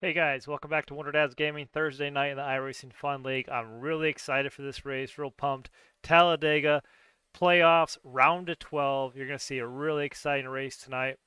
Hey guys, welcome back to Wonder Dad's Gaming Thursday night in the iRacing Fun League. I'm really excited for this race, real pumped. Talladega playoffs, round of 12. You're going to see a really exciting race tonight.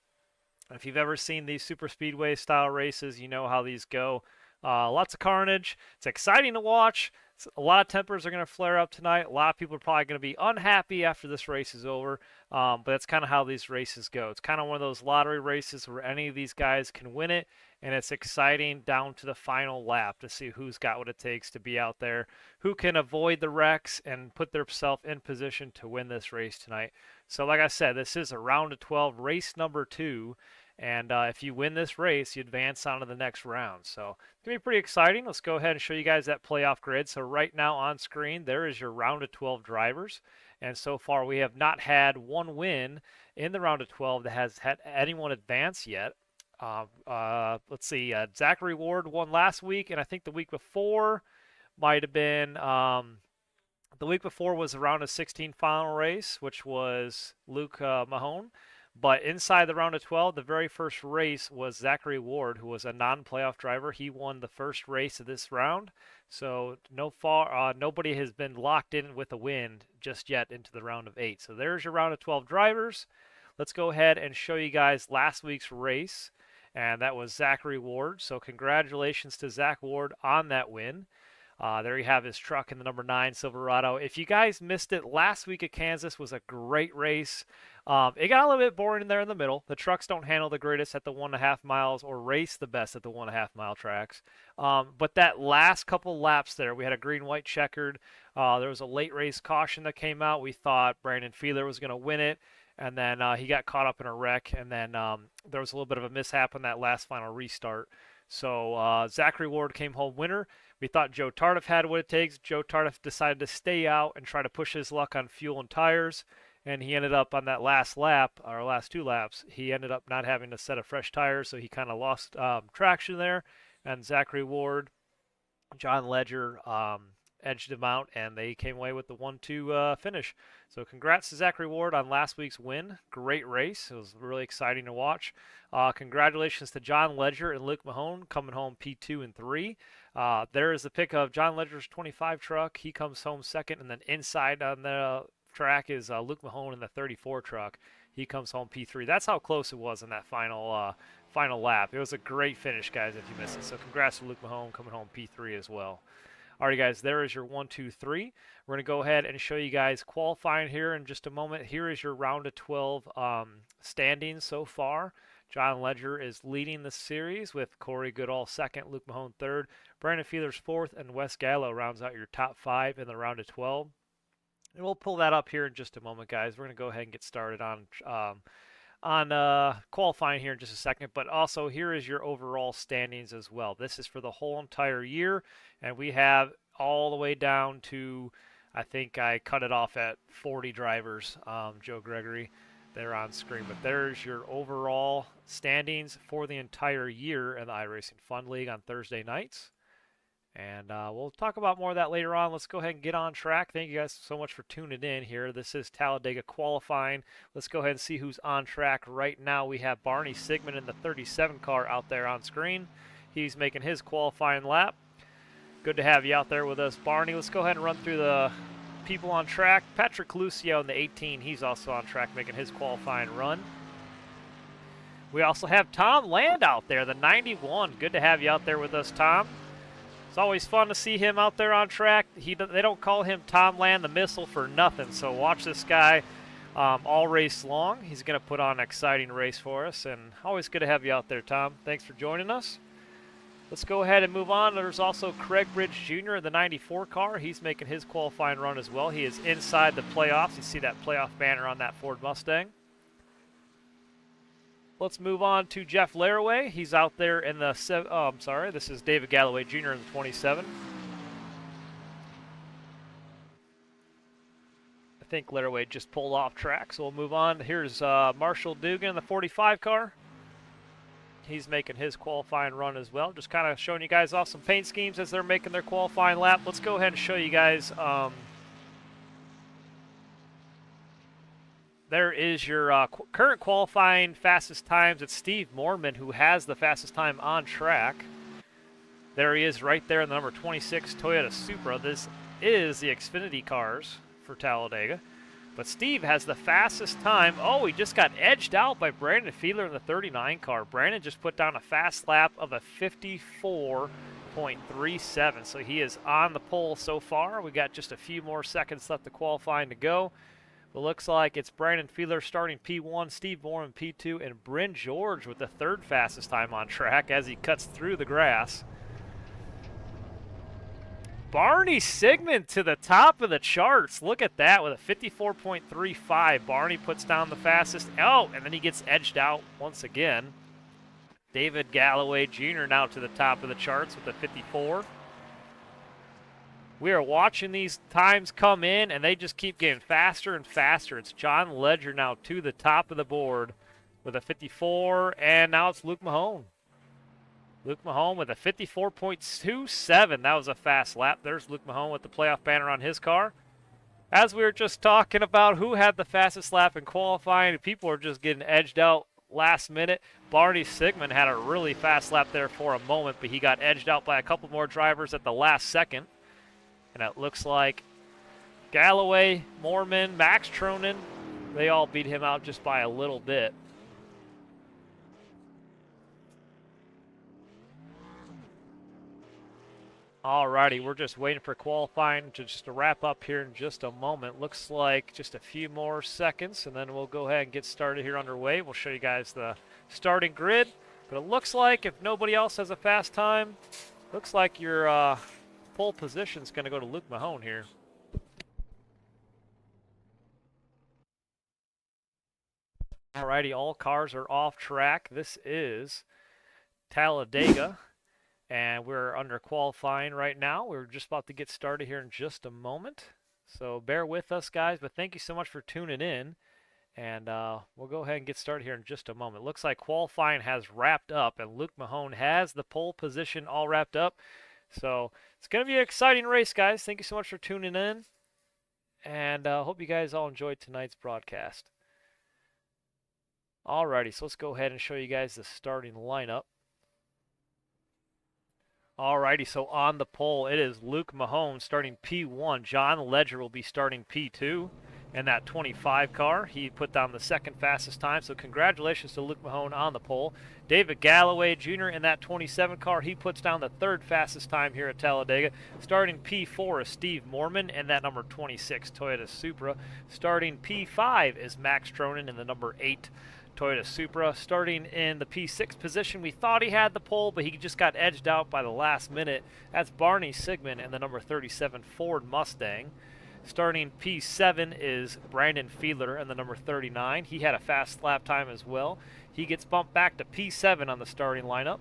If you've ever seen these super speedway style races, you know how these go. Lots of carnage. It's exciting to watch. A lot of tempers are going to flare up tonight. A lot of people are probably going to be unhappy after this race is over. But that's kind of how these races go. It's kind of one of those lottery races where any of these guys can win it, and it's exciting down to the final lap to see who's got what it takes to be out there, who can avoid the wrecks and put themselves in position to win this race tonight. So, like I said, this is a round of 12, race number 2. And if you win this race, you advance on to the next round. So it's going to be pretty exciting. Let's go ahead and show you guys that playoff grid. So right now on screen, there is your round of 12 drivers. And so far, we have not had one win in the round of 12 that has had anyone advance yet. Let's see. Zachary Ward won last week, and I think the week before might have been the week before was the round of 16 final race, which was Luke Mahone. But inside the round of 12, the very first race was Zachary Ward, who was a non-playoff driver. He won the first race of this round. So nobody has been locked in with a win just yet into the round of 8. So there's your round of 12 drivers. Let's go ahead and show you guys last week's race, and that was Zachary Ward. So congratulations to Zach Ward on that win. There you have his truck in the number 9 Silverado. If you guys missed it, last week at Kansas was a great race. It got a little bit boring in there in the middle. The trucks don't handle the greatest at the 1.5 miles or race the best at the 1.5 mile tracks. But that last couple laps there, we had a green-white checkered. There was a late race caution that came out. We thought Brandon Fiedler was going to win it. And then he got caught up in a wreck. And then there was a little bit of a mishap on that last final restart. So Zachary Ward came home winner. We thought Joe Tardif had what it takes. Joe Tardif decided to stay out and try to push his luck on fuel and tires. And he ended up on that last lap, or last 2 laps, he ended up not having a set of fresh tires. So he kind of lost traction there. And Zachary Ward, John Ledger edged him out, and they came away with the 1-2 finish. So congrats to Zachary Ward on last week's win. Great race. It was really exciting to watch. Congratulations to John Ledger and Luke Mahone coming home P2 and 3. There is the pick of John Ledger's 25 truck. He comes home second, and then inside on the track is Luke Mahone in the 34 truck. He comes home P3. That's how close it was in that final lap. It was a great finish, guys, if you missed it. So congrats to Luke Mahone coming home P3 as well. Alrighty, guys, there is your 1, 2, 3. We're going to go ahead and show you guys qualifying here in just a moment. Here is your round of 12 standings so far. John Ledger is leading the series with Corey Goodall second, Luke Mahone third, Brandon Fiedler's fourth, and Wes Gallo rounds out your top 5 in the round of 12. And we'll pull that up here in just a moment, guys. We're going to go ahead and get started on qualifying here in just a second, but also here is your overall standings as well. This is for the whole entire year, and we have all the way down to, I think I cut it off at 40 drivers, Joe Gregory, there on screen. But there's your overall standings for the entire year in the iRacing Fun League on Thursday nights. And we'll talk about more of that later on. Let's go ahead and get on track. Thank you guys so much for tuning in here. This is Talladega qualifying. Let's go ahead and see who's on track right now. We have Barney Sigmund in the 37 car out there on screen. He's making his qualifying lap. Good to have you out there with us, Barney. Let's go ahead and run through the people on track. Patrick Lucio in the 18. He's also on track making his qualifying run. We also have Tom Land out there, the 91. Good to have you out there with us, Tom. It's always fun to see him out there on track. They don't call him Tom Land the Missile for nothing, so watch this guy all race long. He's going to put on an exciting race for us, and always good to have you out there, Tom. Thanks for joining us. Let's go ahead and move on. There's also Craig Bridge Jr. in the 94 car. He's making his qualifying run as well. He is inside the playoffs. You see that playoff banner on that Ford Mustang. Let's move on to Jeff Laraway. He's out there in the this is David Galloway Jr. in the 27. I think Laraway just pulled off track, so we'll move on. Here's Marshall Dugan in the 45 car. He's making his qualifying run as well. Just kind of showing you guys off some paint schemes as they're making their qualifying lap. Let's go ahead and show you guys. There is your current qualifying fastest times. It's Steve Mormon who has the fastest time on track. There he is right there in the number 26 Toyota Supra. This is the Xfinity cars for Talladega. But Steve has the fastest time. Oh, he just got edged out by Brandon Fiedler in the 39 car. Brandon just put down a fast lap of a 54.37. So he is on the pole so far. We got just a few more seconds left of qualifying to go. But looks like it's Brandon Fiedler starting P1, Steve Moore P2, and Bryn George with the third fastest time on track as he cuts through the grass. Barney Sigmund to the top of the charts. Look at that with a 54.35. Barney puts down the fastest. Oh, and then he gets edged out once again. David Galloway Jr. now to the top of the charts with a 54. We are watching these times come in, and they just keep getting faster and faster. It's John Ledger now to the top of the board with a 54, and now it's Luke Mahone. Luke Mahone with a 54.27. That was a fast lap. There's Luke Mahone with the playoff banner on his car. As we were just talking about who had the fastest lap in qualifying, people are just getting edged out last minute. Barney Sigmund had a really fast lap there for a moment, but he got edged out by a couple more drivers at the last second. And it looks like Galloway, Moorman, Max Tronin, they all beat him out just by a little bit. Alrighty, we're just waiting for qualifying to wrap up here in just a moment. Looks like just a few more seconds, and then we'll go ahead and get started here underway. We'll show you guys the starting grid. But it looks like if nobody else has a fast time, looks like your pole position is going to go to Luke Mahone here. Alrighty, all cars are off track. This is Talladega. And we're under qualifying right now. We're just about to get started here in just a moment. So bear with us, guys. But thank you so much for tuning in. And we'll go ahead and get started here in just a moment. Looks like qualifying has wrapped up. And Luke Mahone has the pole position all wrapped up. So it's going to be an exciting race, guys. Thank you so much for tuning in. And hope you guys all enjoyed tonight's broadcast. Alrighty, so let's go ahead and show you guys the starting lineup. Alrighty, so on the pole, it is Luke Mahone starting P1. John Ledger will be starting P2 in that 25 car. He put down the second fastest time, so congratulations to Luke Mahone on the pole. David Galloway Jr. in that 27 car. He puts down the third fastest time here at Talladega. Starting P4 is Steve Moorman in that number 26 Toyota Supra. Starting P5 is Max Tronin in the number 8 Toyota Supra. Starting in the P6 position, we thought he had the pole, but he just got edged out by the last minute. That's Barney Sigmund in the number 37 Ford Mustang. Starting P7 is Brandon Fiedler in the number 39. He had a fast lap time as well. He gets bumped back to P7 on the starting lineup.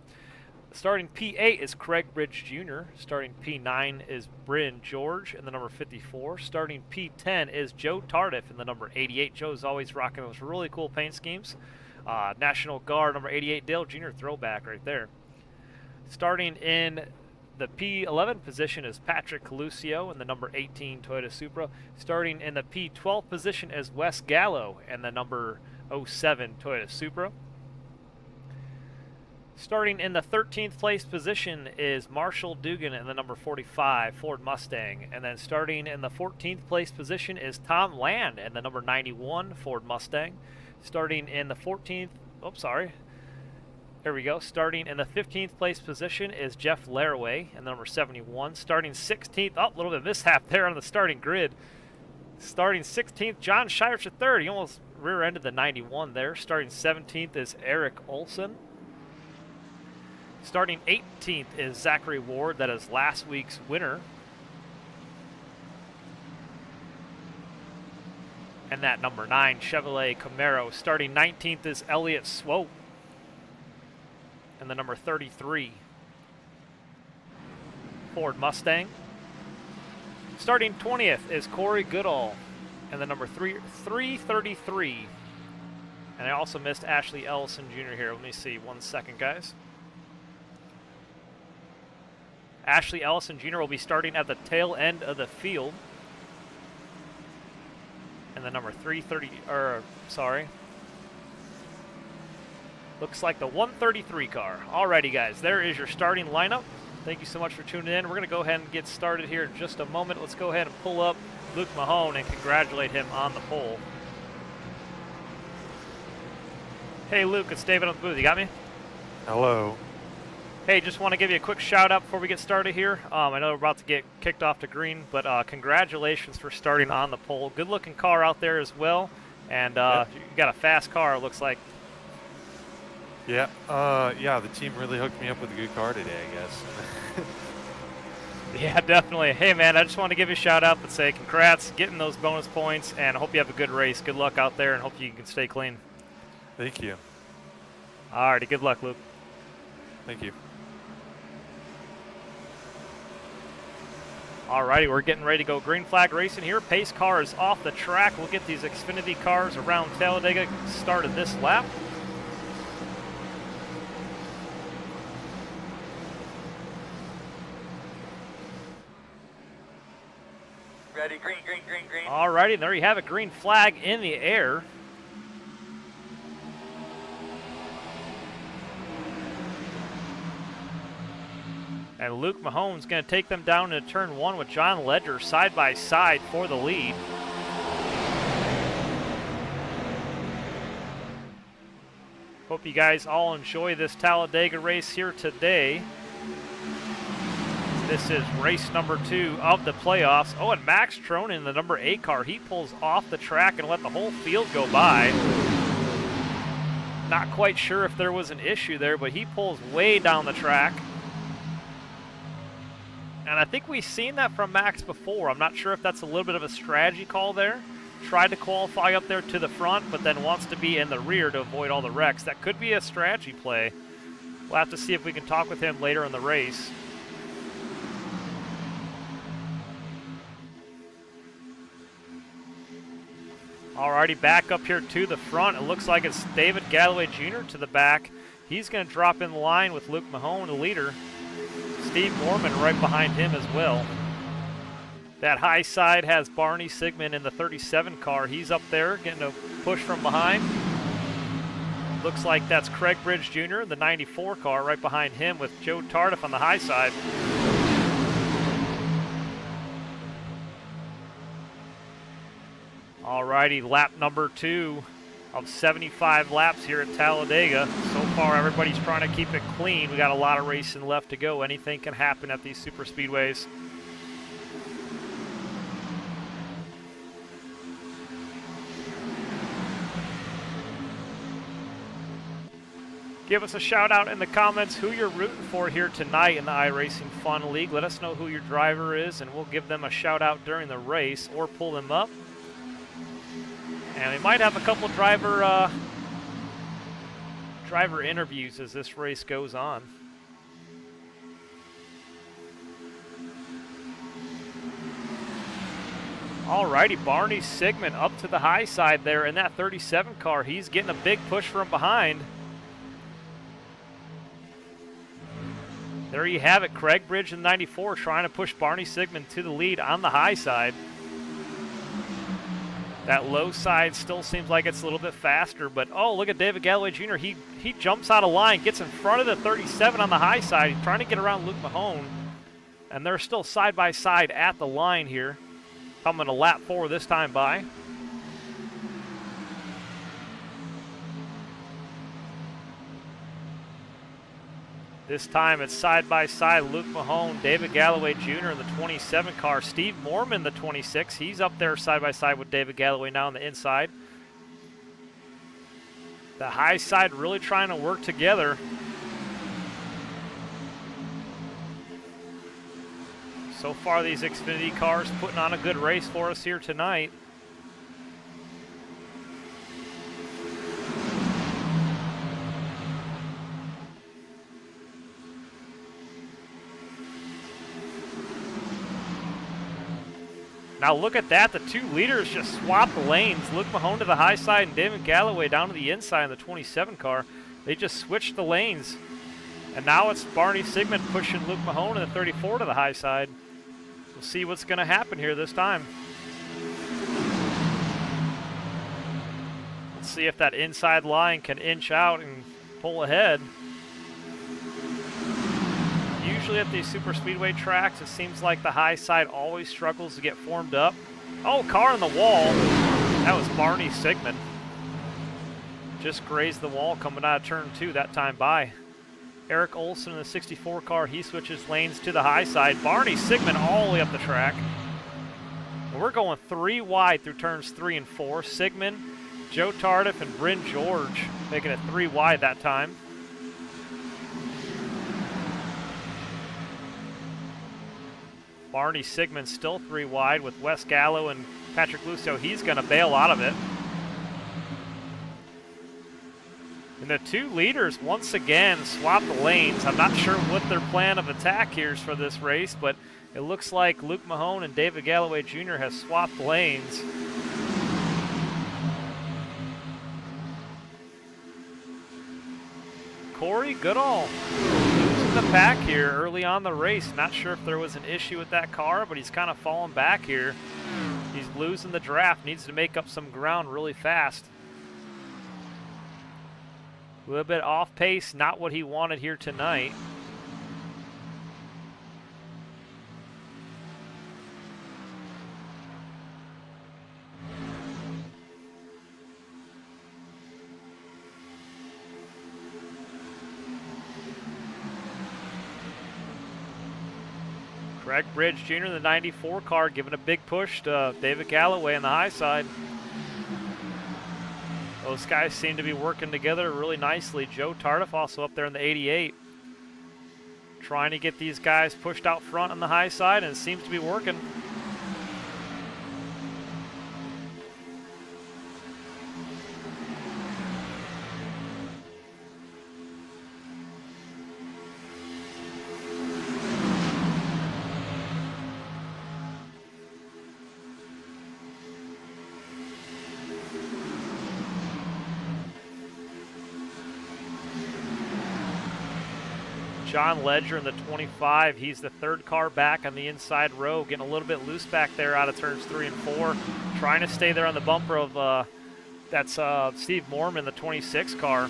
Starting P8 is Craig Bridge Jr. Starting P9 is Bryn George in the number 54. Starting P10 is Joe Tardif in the number 88. Joe's always rocking those really cool paint schemes. National Guard number 88, Dale Jr. throwback right there. Starting in the P11 position is Patrick Coluccio in the number 18 Toyota Supra. Starting in the P12 position is Wes Gallo in the number 07 Toyota Supra. Starting in the 13th place position is Marshall Dugan in the number 45 Ford Mustang. And then starting in the 14th place position is Tom Land in the number 91 Ford Mustang. Starting in the 14th, There we go. Starting in the 15th place position is Jeff Laraway in the number 71. Starting 16th, a little bit of mishap there on the starting grid. Starting 16th, John Shirich III. He almost rear-ended the 91 there. Starting 17th is Eric Olson. Starting 18th is Zachary Ward. That is last week's winner. And that number 9 Chevrolet Camaro. Starting 19th is Elliott Swope. And the number 33 Ford Mustang. Starting 20th is Corey Goodall. And the number 333. And I also missed Ashley Ellison Jr. here. Let me see 1 second, guys. Ashley Ellison Jr. will be starting at the tail end of the field. And the number 330, looks like the 133 car. Alrighty, guys, there is your starting lineup. Thank you so much for tuning in. We're going to go ahead and get started here in just a moment. Let's go ahead and pull up Luke Mahone and congratulate him on the pole. Hey, Luke, it's David on the booth. You got me? Hello. Hey, just want to give you a quick shout out before we get started here. I know we're about to get kicked off to green, but congratulations for starting on the pole. Good looking car out there as well, and Yep. you got a fast car, it looks like. Yeah. Yeah. The team really hooked me up with a good car today, I guess. Yeah, definitely. Hey, man, I just want to give you a shout out and say congrats, getting those bonus points, and I hope you have a good race. Good luck out there, and hope you can stay clean. Thank you. Alrighty, good luck, Luke. Thank you. Alrighty, we're getting ready to go green flag racing here. Pace car is off the track. We'll get these Xfinity cars around Talladega started this lap. Ready, green, green, green, green. Alrighty, there you have it, green flag in the air. And Luke Mahone's going to take them down into turn one with John Ledger side by side for the lead. Hope you guys all enjoy this Talladega race here today. This is race number 2 of the playoffs. Oh, and Max Tronin, the number 8 car, he pulls off the track and let the whole field go by. Not quite sure if there was an issue there, but he pulls way down the track. And I think we've seen that from Max before. I'm not sure if that's a little bit of a strategy call there. Tried to qualify up there to the front, but then wants to be in the rear to avoid all the wrecks. That could be a strategy play. We'll have to see if we can talk with him later in the race. Alrighty, back up here to the front. It looks like it's David Galloway Jr. to the back. He's going to drop in line with Luke Mahone, the leader. Steve Mormon right behind him as well. That high side has Barney Sigmund in the 37 car. He's up there getting a push from behind. Looks like that's Craig Bridge Jr., the 94 car, right behind him with Joe Tardif on the high side. Alrighty, lap number 2 of 75 laps here at Talladega. So far, everybody's trying to keep it clean. We got a lot of racing left to go. Anything can happen at these super speedways. Give us a shout out in the comments who you're rooting for here tonight in the iRacing Fun League. Let us know who your driver is, and we'll give them a shout out during the race or pull them up. And we might have a couple driver interviews as this race goes on. Alrighty, Barney Sigmund up to the high side there in that 37 car. He's getting a big push from behind. There you have it, Craig Bridge in 94 trying to push Barney Sigmund to the lead on the high side. That low side still seems like it's a little bit faster, but oh, look at David Galloway Jr. He jumps out of line, gets in front of the 37 on the high side. He's trying to get around Luke Mahone, and they're still side by side at the line here. Coming a lap 4 this time by. This time it's side by side, Luke Mahone, David Galloway Jr. in the 27 car, Steve Mormon the 26. He's up there side by side with David Galloway now on the inside. The high side really trying to work together. So far these Xfinity cars putting on a good race for us here tonight. Now look at that, the two leaders just swapped the lanes. Luke Mahone to the high side and David Galloway down to the inside in the 27 car. They just switched the lanes. And now it's Barney Sigmund pushing Luke Mahone in the 34 to the high side. We'll see what's going to happen here this time. Let's see if that inside line can inch out and pull ahead. Usually at these super speedway tracks, it seems like the high side always struggles to get formed up. Oh, car on the wall. That was Barney Sigmund. Just grazed the wall coming out of turn 2 that time by. Eric Olson in the 64 car, he switches lanes to the high side. Barney Sigmund all the way up the track. And we're going 3 wide through turns 3 and 4. Sigmund, Joe Tardif, and Bryn George making it 3 wide that time. Barney Sigmund still 3 wide with Wes Gallo and Patrick Lucio. He's going to bail out of it. And the 2 leaders once again swap the lanes. I'm not sure what their plan of attack here is for this race, but it looks like Luke Mahone and David Galloway Jr. has swapped lanes. Corey Goodall losing the pack here early on the race. Not sure if there was an issue with that car, but he's kind of falling back here. He's losing the draft, needs to make up some ground really fast. A little bit off pace, not what he wanted here tonight. Craig Bridge Jr., the 94 car, giving a big push to David Galloway on the high side. Those guys seem to be working together really nicely. Joe Tardif also up there in the 88. Trying to get these guys pushed out front on the high side, and it seems to be working. John Ledger in the 25. He's the 3rd car back on the inside row, getting a little bit loose back there out of turns 3 and 4. Trying to stay there on the bumper of, that's Steve Mormon, the 26 car.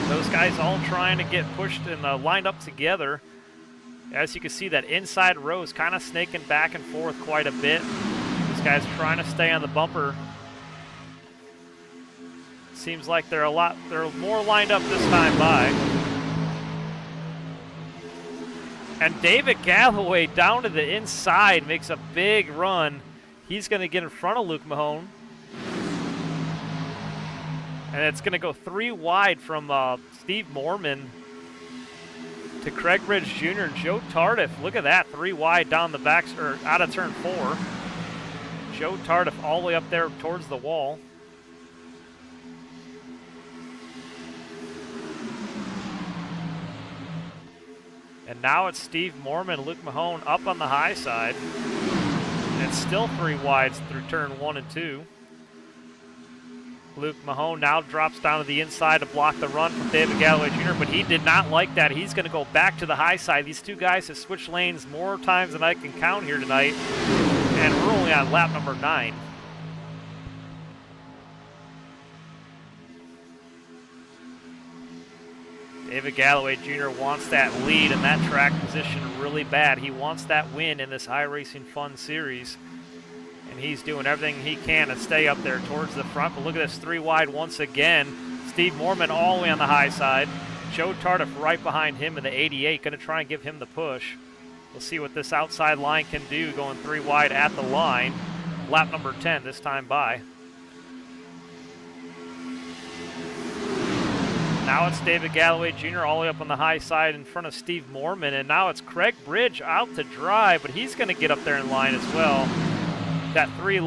Those guys all trying to get pushed and lined up together. As you can see, that inside row is kind of snaking back and forth quite a bit. These guys trying to stay on the bumper. Seems like they're more lined up this time by. And David Galloway down to the inside makes a big run. He's going to get in front of Luke Mahone. And it's going to go 3 wide from Steve Mormon to Craig Bridge Jr. and Joe Tardif. Look at that, 3 wide down the back, or out of turn 4. Joe Tardif all the way up there towards the wall. And now it's Steve Mormon, Luke Mahone up on the high side. And it's still 3 wides through turn 1 and 2. Luke Mahone now drops down to the inside to block the run from David Galloway Jr., but he did not like that. He's going to go back to the high side. These 2 guys have switched lanes more times than I can count here tonight. And we're only on lap number 9. David Galloway Jr. wants that lead in that track position really bad. He wants that win in this iRacing Fun Series. And he's doing everything he can to stay up there towards the front. But look at this, 3 wide once again. Steve Mormon all the way on the high side. Joe Tardif right behind him in the 88, going to try and give him the push. We'll see what this outside line can do, going 3 wide at the line. Lap number 10 this time by. Now it's David Galloway Jr. all the way up on the high side in front of Steve Mormon, and now it's Craig Bridge out to dry, but he's going to get up there in line as well. That 3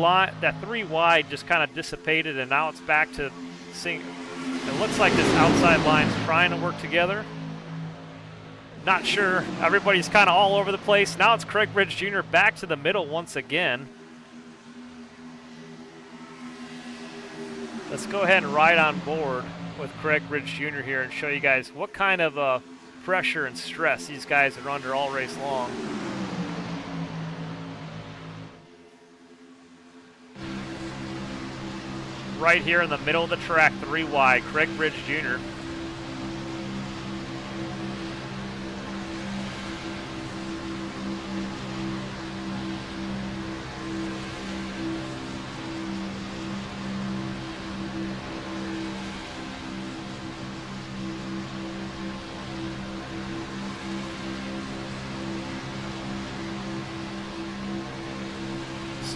wide just kind of dissipated, and now it's back to seeing. It looks like this outside line's trying to work together. Not sure. Everybody's kind of all over the place. Now it's Craig Bridge Jr. back to the middle once again. Let's go ahead and ride on board with Craig Bridge Jr. here and show you guys what kind of pressure and stress these guys are under all race long. Right here in the middle of the track, 3 wide, Craig Bridge Jr.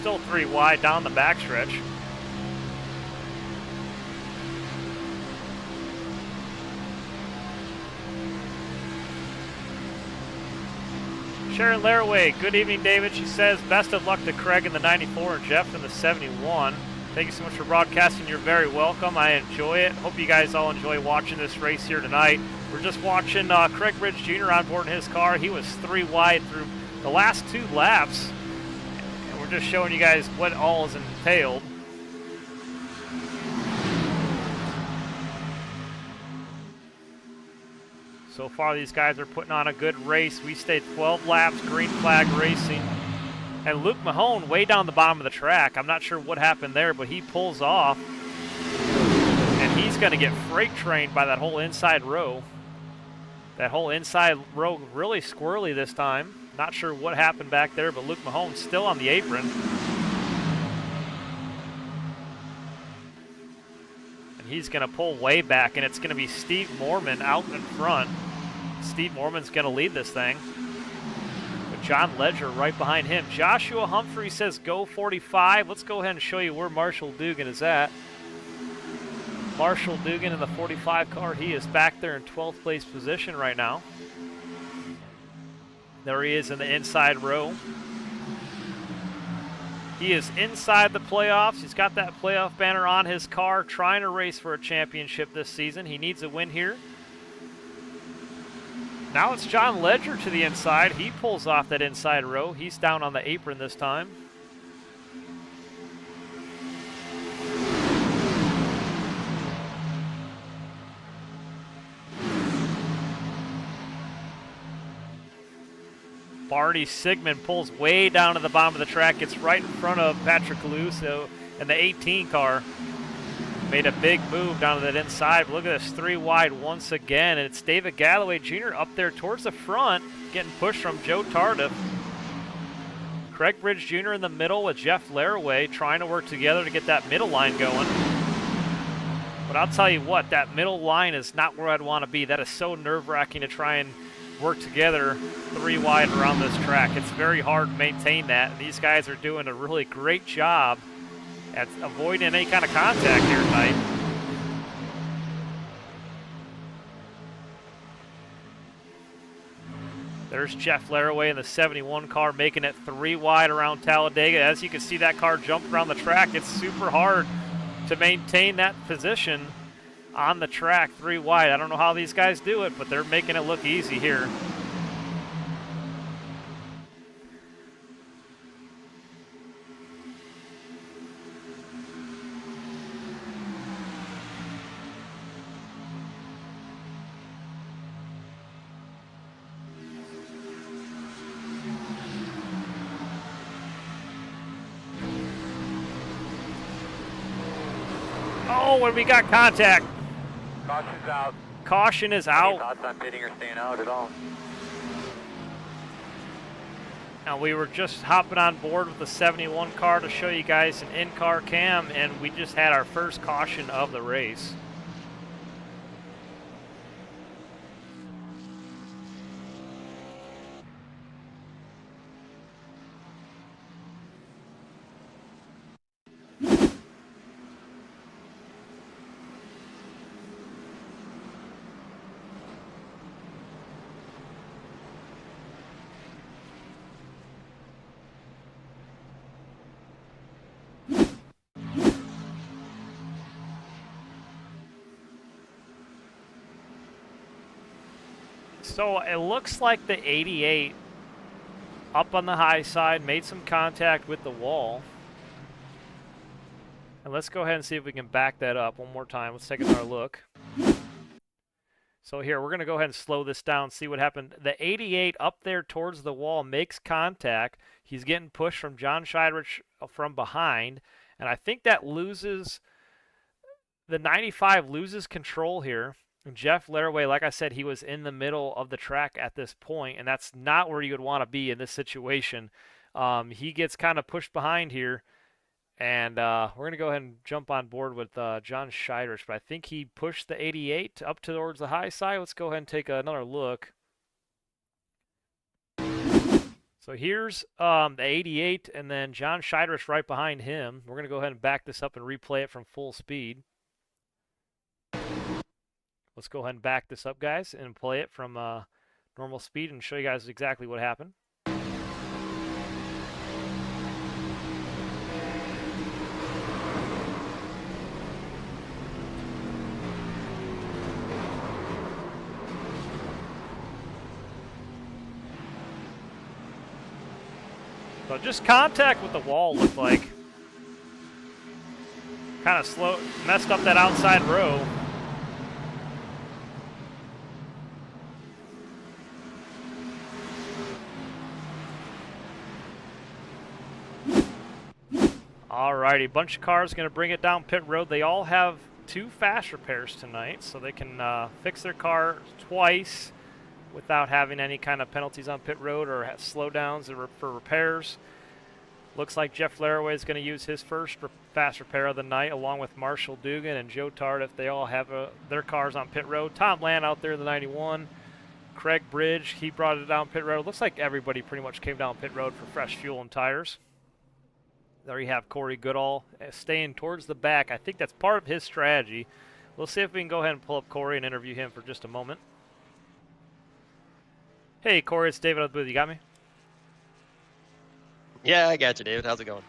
still 3 wide down the backstretch. Sharon Laraway, good evening, David. She says, best of luck to Craig in the 94 and Jeff in the 71. Thank you so much for broadcasting. You're very welcome. I enjoy it. Hope you guys all enjoy watching this race here tonight. We're just watching Craig Ridge Jr. on board in his car. He was 3 wide through the last 2 laps. And we're just showing you guys what all is entailed. So far, these guys are putting on a good race. We stayed 12 laps, green flag racing. And Luke Mahone way down the bottom of the track. I'm not sure what happened there, but he pulls off. And he's going to get freight trained by that whole inside row. That whole inside row really squirrely this time. Not sure what happened back there, but Luke Mahone still on the apron. And he's going to pull way back, and it's going to be Steve Mormon out in front. Steve Mormon's going to lead this thing. John Ledger right behind him. Joshua Humphrey says go 45. Let's go ahead and show you where Marshall Dugan is at. Marshall Dugan in the 45 car. He is back there in 12th place position right now. There he is in the inside row. He is inside the playoffs. He's got that playoff banner on his car, trying to race for a championship this season. He needs a win here. Now it's John Ledger to the inside. He pulls off that inside row. He's down on the apron this time. Barney Sigmund pulls way down to the bottom of the track. Gets right in front of Patrick Caluso in the 18 car. Made a big move down to that inside. Look at this, 3 wide once again. And it's David Galloway Jr. up there towards the front, getting pushed from Joe Tardif. Craig Bridge Jr. in the middle with Jeff Laraway trying to work together to get that middle line going. But I'll tell you what, that middle line is not where I'd want to be. That is so nerve-wracking to try and work together 3 wide around this track. It's very hard to maintain that. And these guys are doing a really great job at avoiding any kind of contact here tonight. There's Jeff Laraway in the 71 car making it 3 wide around Talladega. As you can see, that car jump around the track. It's super hard to maintain that position on the track 3 wide. I don't know how these guys do it, but they're making it look easy here. Oh, and we got contact. Caution's out. Caution is Any out. thoughts on pitting or staying out at all? Now we were just hopping on board with the 71 car to show you guys an in-car cam, and we just had our first caution of the race. So it looks like the 88 up on the high side made some contact with the wall. And let's go ahead and see if we can back that up one more time. Let's take another look. So here, we're going to go ahead and slow this down, see what happened. The 88 up there towards the wall makes contact. He's getting pushed from John Scheidrich from behind. And I think that loses, the 95 loses control here. And Jeff Laraway, like I said, he was in the middle of the track at this point, and that's not where you would want to be in this situation. He gets kind of pushed behind here, and we're going to go ahead and jump on board with John Scheidrich, but I think he pushed the 88 up towards the high side. Let's go ahead and take another look. So here's the 88, and then John Scheider's right behind him. We're going to go ahead and back this up and replay it from full speed. Let's go ahead and back this up, guys, and play it from normal speed and show you guys exactly what happened. So just contact with the wall looked like. Kind of messed up that outside row. Alrighty, bunch of cars going to bring it down pit road. They all have 2 fast repairs tonight, so they can fix their car twice without having any kind of penalties on pit road or slowdowns for repairs. Looks like Jeff Laraway is going to use his first fast repair of the night, along with Marshall Dugan and Joe Tardif. They all have their cars on pit road. Tom Land out there in the 91. Craig Bridge, he brought it down pit road. Looks like everybody pretty much came down pit road for fresh fuel and tires. There you have Corey Goodall staying towards the back. I think that's part of his strategy. We'll see if we can go ahead and pull up Corey and interview him for just a moment. Hey, Corey, it's David at the booth. You got me? Yeah, I got you, David. How's it going?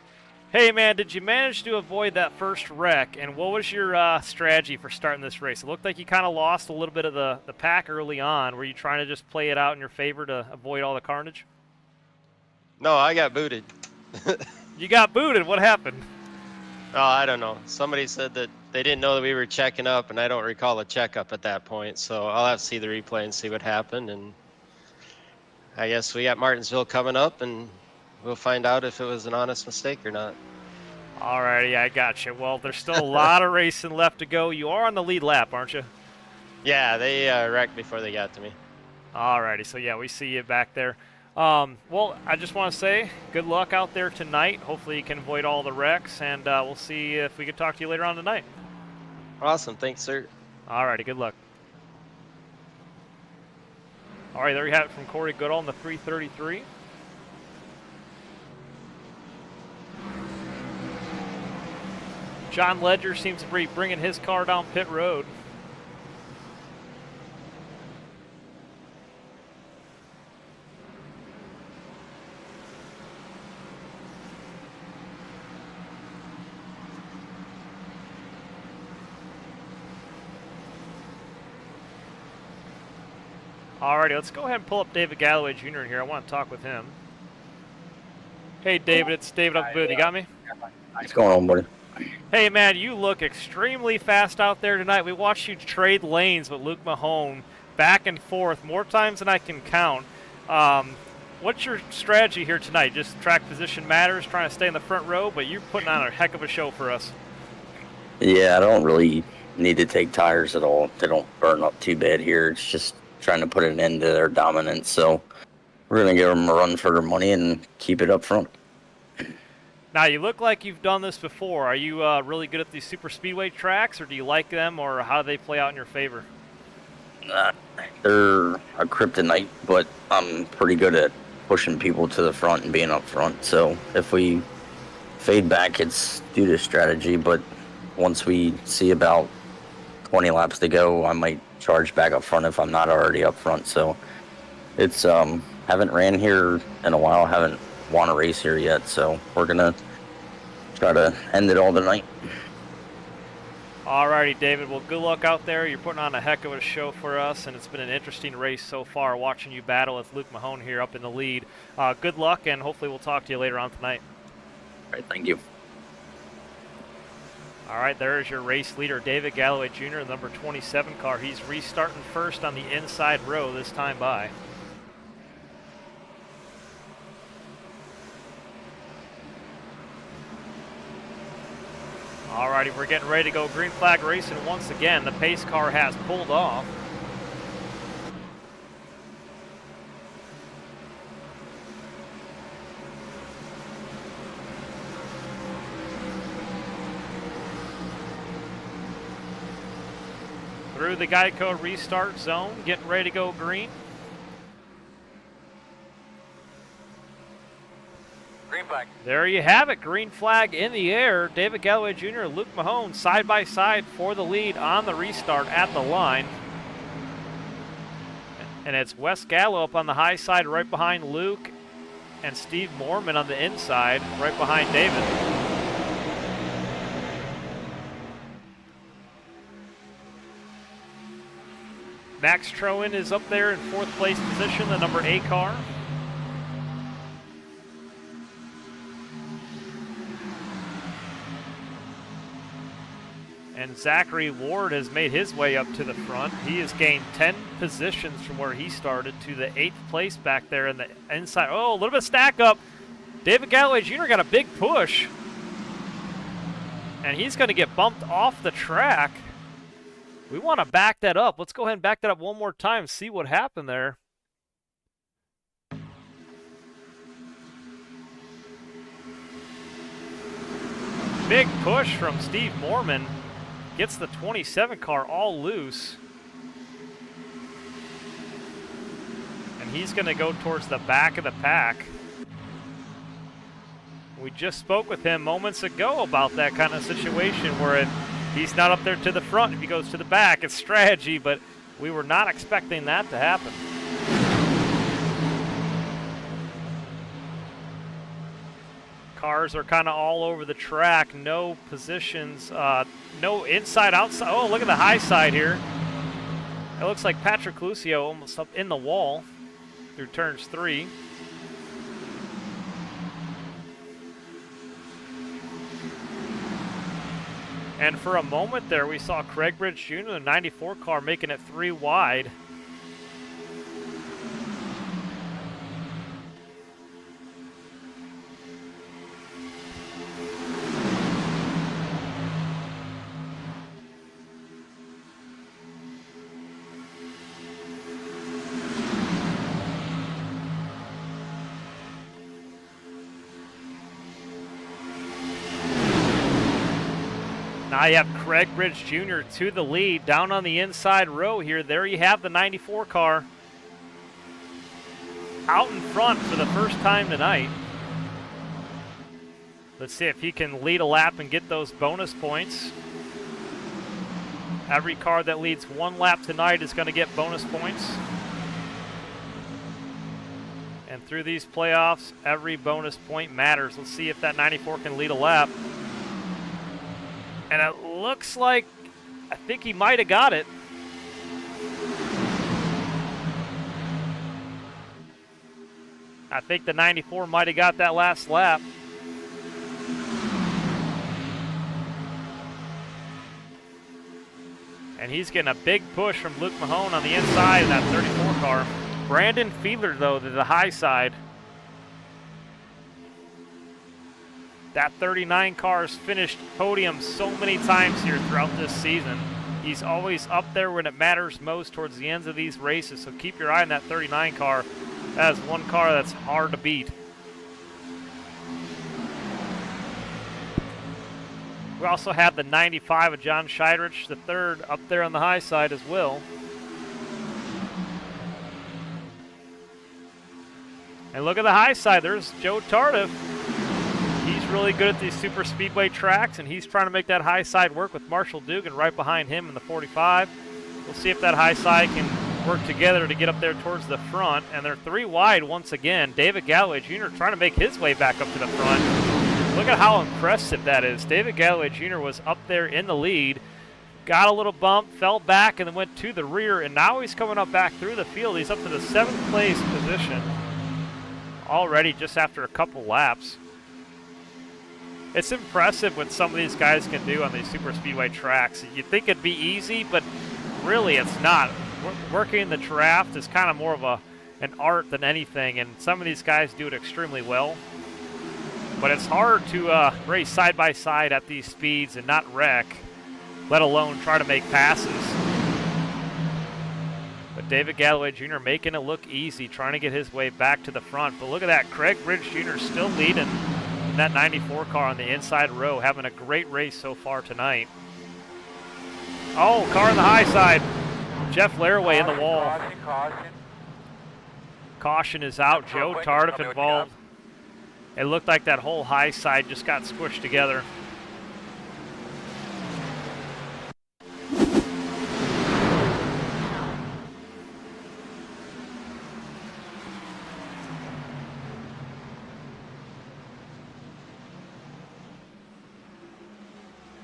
Hey, man, did you manage to avoid that first wreck? And what was your strategy for starting this race? It looked like you kind of lost a little bit of the pack early on. Were you trying to just play it out in your favor to avoid all the carnage? No, I got booted. You got booted. What happened? Oh, I don't know. Somebody said that they didn't know that we were checking up, and I don't recall a checkup at that point. So I'll have to see the replay and see what happened. And I guess we got Martinsville coming up, and we'll find out if it was an honest mistake or not. Alrighty, I got you. Well, there's still a lot of racing left to go. You are on the lead lap, aren't you? Yeah, they wrecked before they got to me. Alrighty, so yeah, we see you back there. Well, I just want to say good luck out there tonight. Hopefully you can avoid all the wrecks, and we'll see if we can talk to you later on tonight. Awesome. Thanks, sir. Alrighty, good luck. Alright, there you have it from Corey Goodall in the 333. John Ledger seems to be bringing his car down pit road. Alrighty, let's go ahead and pull up David Galloway Jr. here. I want to talk with him. Hey, David, it's David up the booth. You got me? What's going on, buddy? Hey, man, you look extremely fast out there tonight. We watched you trade lanes with Luke Mahone back and forth more times than I can count. What's your strategy here tonight? Just track position matters, trying to stay in the front row, but you're putting on a heck of a show for us. Yeah, I don't really need to take tires at all. They don't burn up too bad here. It's just trying to put an end to their dominance. So we're going to give them a run for their money and keep it up front. Now, you look like you've done this before. Are you really good at these super speedway tracks, or do you like them, or how do they play out in your favor? They're a kryptonite, but I'm pretty good at pushing people to the front and being up front. So if we fade back, it's due to strategy. But once we see about 20 laps to go, I might charge back up front if I'm not already up front. So it's haven't ran here in a while, haven't won a race here yet, so we're gonna try to end it all tonight. Alrighty, David. Well, good luck out there. You're putting on a heck of a show for us, and it's been an interesting race so far watching you battle with Luke Mahone here up in the lead. Good luck, and hopefully we'll talk to you later on tonight. All right, thank you. All right, there is your race leader, David Galloway Jr., the number 27 car. He's restarting first on the inside row this time by. Alrighty, we're getting ready to go green flag racing once again. The pace car has pulled off. Through the Geico restart zone, getting ready to go green. flag. There you have it, green flag in the air. David Galloway Jr., Luke Mahone side by side for the lead on the restart at the line. And it's Wes Gallo up on the high side right behind Luke, and Steve Mormon on the inside right behind David. Max Troen is up there in 4th place position, the number 8 car. And Zachary Ward has made his way up to the front. He has gained 10 positions from where he started to the 8th place back there in the inside. Oh, a little bit of stack up. David Galloway Jr. got a big push. And he's going to get bumped off the track. We want to back that up. Let's go ahead and back that up one more time, see what happened there. Big push from Steve Mormon. Gets the 27 car all loose. And he's going to go towards the back of the pack. We just spoke with him moments ago about that kind of situation where he's not up there to the front. If he goes to the back, it's strategy, but we were not expecting that to happen. Cars are kind of all over the track. No positions, no inside, outside. Oh, look at the high side here. It looks like Patrick Lucio almost up in the wall through turns 3. And for a moment there, we saw Craig Bridge Jr., the 94 car, making it 3 wide. Now you have Craig Bridge Jr. to the lead, down on the inside row here. There you have the 94 car out in front for the first time tonight. Let's see if he can lead a lap and get those bonus points. Every car that leads 1 lap tonight is going to get bonus points. And through these playoffs, every bonus point matters. Let's see if that 94 can lead a lap. And it looks like, I think he might have got it. I think the 94 might have got that last lap. And he's getting a big push from Luke Mahone on the inside of that 34 car. Brandon Fiedler, though, to the high side. That 39 car has finished podiums so many times here throughout this season. He's always up there when it matters most towards the ends of these races, so keep your eye on that 39 car. That is one car that's hard to beat. We also have the 95 of John Scheidrich, the third, up there on the high side as well. And look at the high side, there's Joe Tardif. He's really good at these super speedway tracks, and he's trying to make that high side work with Marshall Dugan right behind him in the 45. We'll see if that high side can work together to get up there towards the front. And they're 3 wide once again. David Galloway Jr. trying to make his way back up to the front. Look at how impressive that is. David Galloway Jr. was up there in the lead, got a little bump, fell back, and then went to the rear, and now he's coming up back through the field. He's up to the 7th place position already just after a couple laps. It's impressive what some of these guys can do on these super speedway tracks. You'd think it'd be easy, but really it's not. Working the draft is kind of more of an art than anything, and some of these guys do it extremely well. But it's hard to race side by side at these speeds and not wreck, let alone try to make passes. But David Galloway Jr. making it look easy, trying to get his way back to the front. But look at that, Craig Bridge Jr. still leading. That 94 car on the inside row, having a great race so far tonight. Oh, car on the high side. Jeff Laraway in the wall. Caution is out. Joe Tardif involved. It looked like that whole high side just got squished together.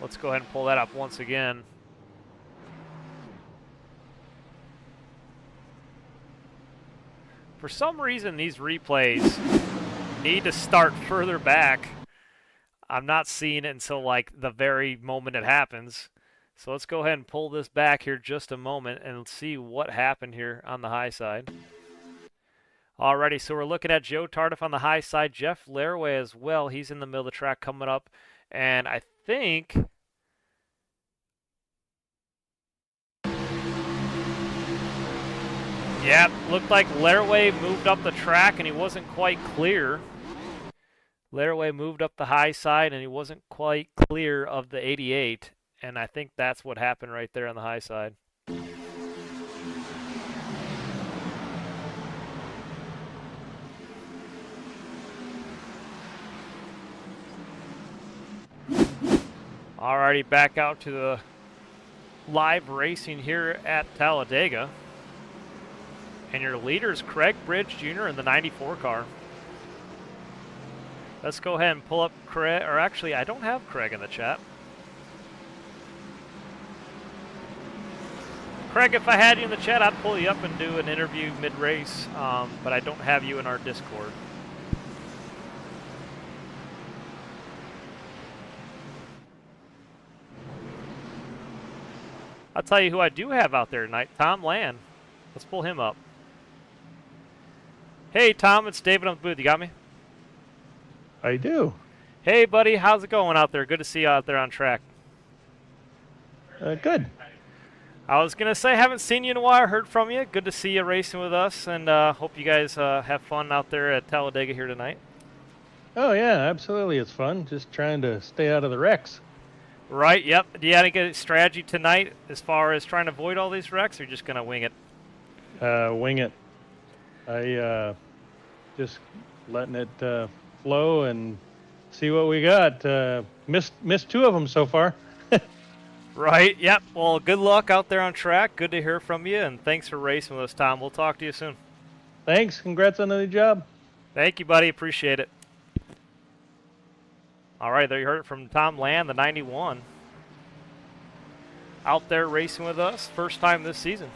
Let's go ahead and pull that up once again. For some reason, these replays need to start further back. I'm not seeing it until like the very moment it happens. So let's go ahead and pull this back here just a moment and see what happened here on the high side. Alrighty, so we're looking at Joe Tardif on the high side. Jeff Laraway as well. He's in the middle of the track coming up. And I think... yeah, looked like Laraway moved up the track and he wasn't quite clear. Laraway moved up the high side and he wasn't quite clear of the 88. And I think that's what happened right there on the high side. Alrighty, back out to the live racing here at Talladega. And your leader is Craig Bridge Jr. in the 94 car. Let's go ahead and pull up Craig, or actually I don't have Craig in the chat. Craig, if I had you in the chat, I'd pull you up and do an interview mid-race, but I don't have you in our Discord. I'll tell you who I do have out there tonight, Tom Land. Let's pull him up. Hey, Tom, it's David on the booth. You got me? I do. Hey, buddy. How's it going out there? Good to see you out there on track. Good. I was going to say, haven't seen you in a while. Heard from you. Good to see you racing with us, and hope you guys have fun out there at Talladega here tonight. Oh, yeah, absolutely. It's fun. Just trying to stay out of the wrecks. Right, yep. Do you have any strategy tonight as far as trying to avoid all these wrecks, or just going to wing it? Wing it. I just letting it flow and see what we got. Missed two of them so far. Right, yep. Well, good luck out there on track. Good to hear from you, and thanks for racing with us, Tom. We'll talk to you soon. Thanks. Congrats on the new job. Thank you, buddy. Appreciate it. All right, there you heard it from Tom Land, the 91. Out there racing with us, first time this season.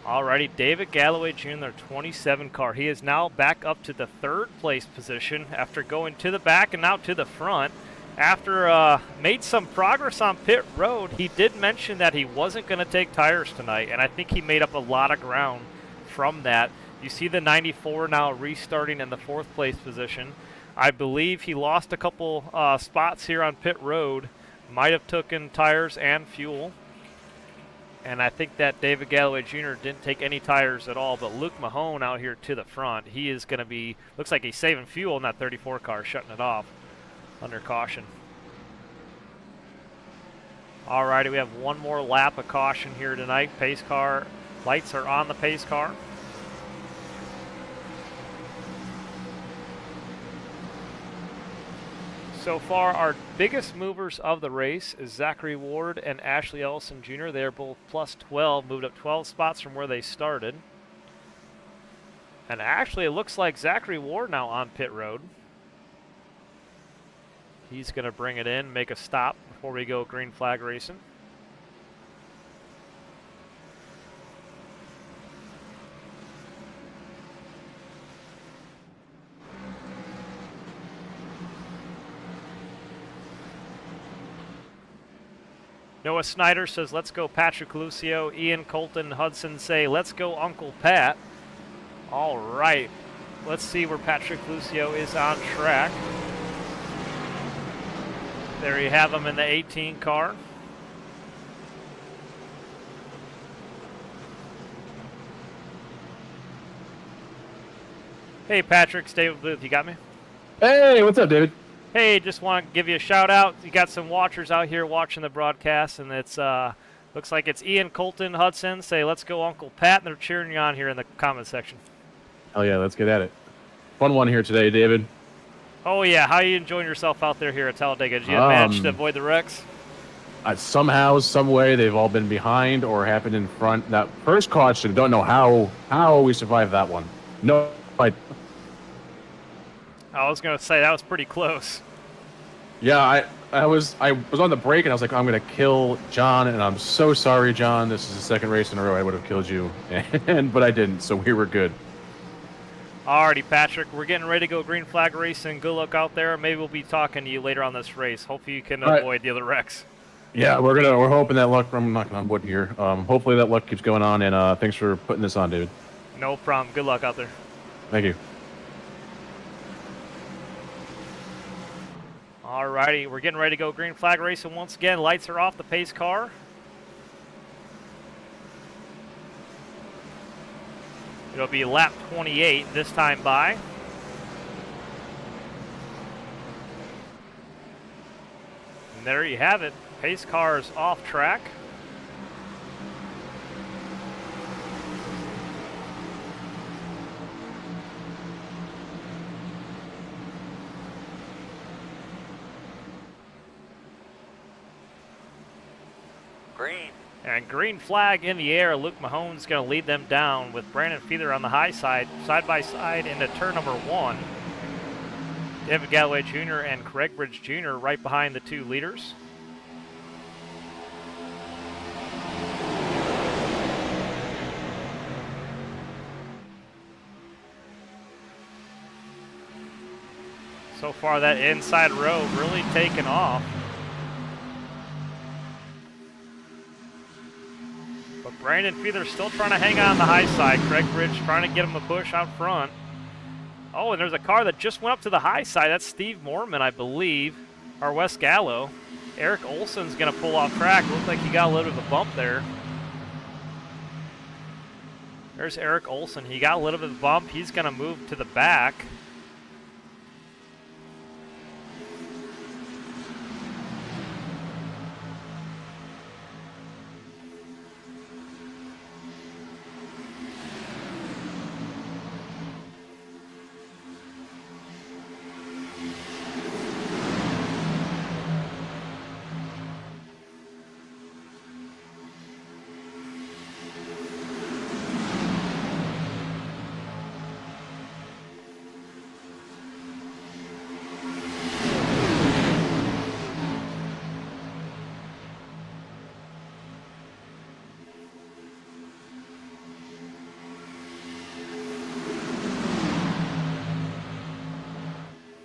Alrighty, David Galloway Jr., their 27 car. He is now back up to the third place position after going to the back and now to the front. After made some progress on pit road, he did mention that he wasn't going to take tires tonight, and I think he made up a lot of ground from that. You see the 94 now restarting in the fourth place position. I believe he lost a couple spots here on pit road. Might have taken tires and fuel. And I think that David Galloway Jr. didn't take any tires at all, but Luke Mahone out here to the front. He is going to be, looks like he's saving fuel in that 34 car, shutting it off under caution. Alrighty, we have one more lap of caution here tonight. Pace car, lights are on the pace car. So far, our biggest movers of the race is Zachary Ward and Ashley Ellison Jr. They're both plus 12, moved up 12 spots from where they started. And actually, it looks like Zachary Ward now on pit road. He's going to bring it in, make a stop before we go green flag racing. Noah Snyder says, let's go Patrick Lucio. Ian Colton Hudson say, let's go Uncle Pat. All right. Let's see where Patrick Lucio is on track. There you have him in the 18 car. Hey, Patrick, stay with Booth. You got me? Hey, what's up, David? Hey, just want to give you a shout out. You got some watchers out here watching the broadcast, and it's looks like it's Ian Colton Hudson. Say, let's go Uncle Pat, and they're cheering you on here in the comment section. Hell yeah, let's get at it. Fun one here today, David. Oh yeah, how are you enjoying yourself out there here at Talladega? Did you manage to avoid the wrecks? Somehow, some way, they've all been behind or happened in front. That first caution, don't know how we survived that one. No, I was gonna say that was pretty close. yeah, I was on the break and I was like, I'm gonna kill John, and I'm so sorry, John. This is the second race in a row I would have killed you, but I didn't, so we were good. Alrighty, Patrick, we're getting ready to go green flag racing. Good luck out there. Maybe we'll be talking to you later on this race. Hopefully you can avoid the other wrecks. Yeah, we're hoping that luck. I'm knocking on wood here. Hopefully that luck keeps going on, and thanks for putting this on, David. No problem. Good luck out there. Thank you. Alrighty, we're getting ready to go green flag racing once again. Lights are off the pace car. It'll be lap 28 this time by. And there you have it. Pace cars off track. Green. And green flag in the air. Luke Mahone's going to lead them down with Brandon Feather on the high side by side into turn number 1. David Galloway Jr. and Craig Bridge Jr. right behind the two leaders. So far, that inside row really taken off. But Brandon Feather still trying to hang on the high side. Craig Bridge trying to get him the push out front. Oh, and there's a car that just went up to the high side. That's Steve Mormon, I believe, or Wes Gallo. Eric Olson's going to pull off track. Looks like he got a little bit of a bump there. There's Eric Olson. He got a little bit of a bump. He's going to move to the back.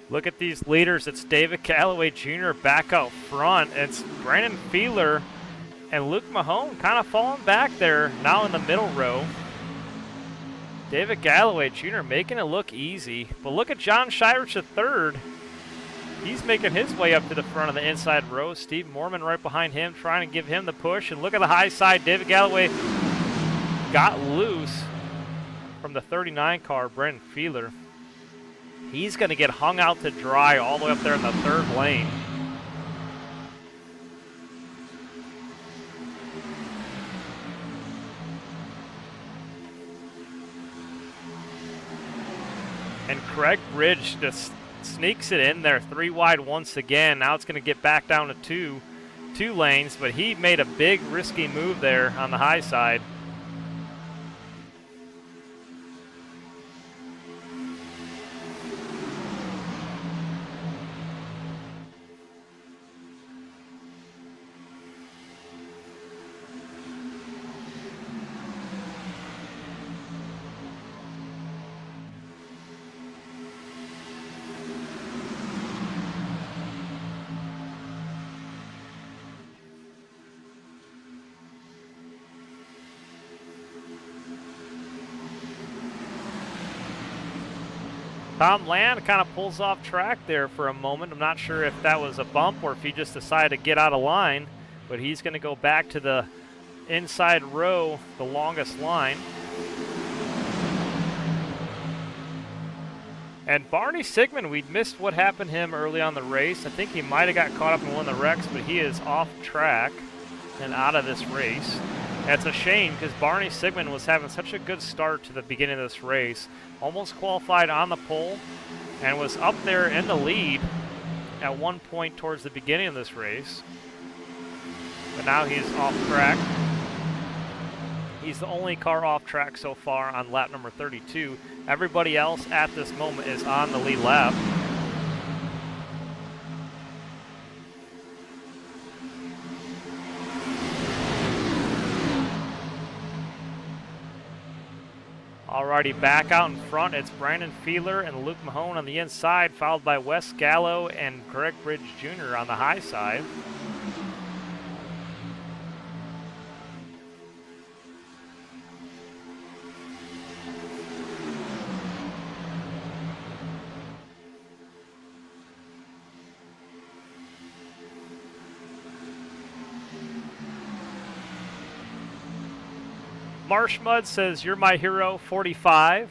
Look at these leaders. It's David Galloway Jr. back out front. It's Brandon Feeler and Luke Mahone kind of falling back there now in the middle row. David Galloway Jr. making it look easy. But look at John Shirich III. He's making his way up to the front of the inside row. Steve Mormon right behind him trying to give him the push. And look at the high side. David Galloway got loose from the 39 car, Brandon Feeler. He's going to get hung out to dry all the way up there in the third lane. And Craig Bridge just sneaks it in there, 3 wide once again. Now it's going to get back down to two lanes, but he made a big risky move there on the high side. Tom Land kind of pulls off track there for a moment. I'm not sure if that was a bump or if he just decided to get out of line, but he's going to go back to the inside row, the longest line. And Barney Sigmund, we missed what happened to him early on the race. I think he might have got caught up in one of the wrecks, but he is off track and out of this race. That's a shame because Barney Sigmund was having such a good start to the beginning of this race. Almost qualified on the pole and was up there in the lead at one point towards the beginning of this race. But now he's off track. He's the only car off track so far on lap number 32. Everybody else at this moment is on the lead lap. Alrighty, back out in front, it's Brandon Fiedler and Luke Mahone on the inside, followed by Wes Gallo and Greg Bridge Jr. on the high side. Marshmud says, "You're my hero, 45.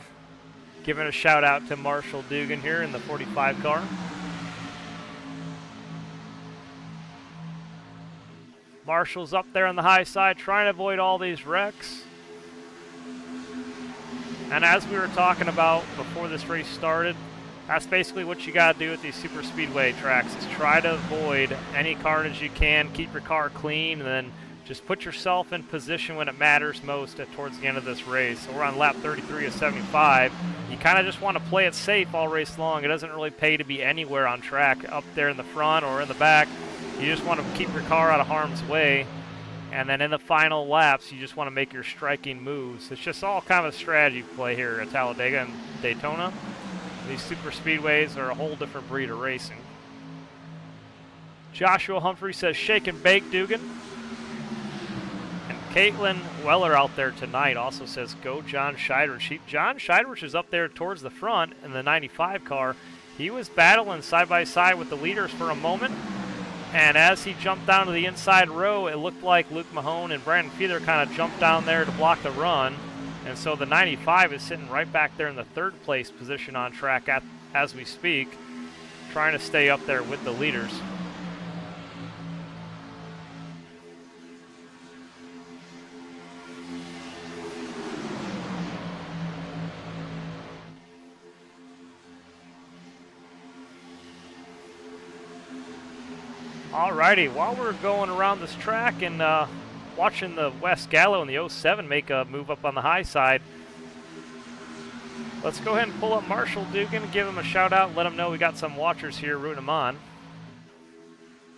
Giving a shout out to Marshall Dugan here in the 45 car. Marshall's up there on the high side trying to avoid all these wrecks. And as we were talking about before this race started, that's basically what you got to do with these super speedway tracks is try to avoid any carnage you can, keep your car clean, and then just put yourself in position when it matters most towards the end of this race. So we're on lap 33 of 75. You kind of just want to play it safe all race long. It doesn't really pay to be anywhere on track, up there in the front or in the back. You just want to keep your car out of harm's way. And then in the final laps, you just want to make your striking moves. It's just all kind of a strategy play here at Talladega and Daytona. These super speedways are a whole different breed of racing. Joshua Humphrey says, "Shake and bake, Dugan." Caitlin Weller out there tonight also says, "Go John Scheidrich." John Scheidrich is up there towards the front in the 95 car. He was battling side by side with the leaders for a moment, and as he jumped down to the inside row, it looked like Luke Mahone and Brandon Fiedler kind of jumped down there to block the run, and so the 95 is sitting right back there in the third place position on track as we speak, trying to stay up there with the leaders. Alrighty, while we're going around this track and watching the Wes Gallo and the 07 make a move up on the high side, let's go ahead and pull up Marshall Dugan and give him a shout out and let him know we got some watchers here rooting him on.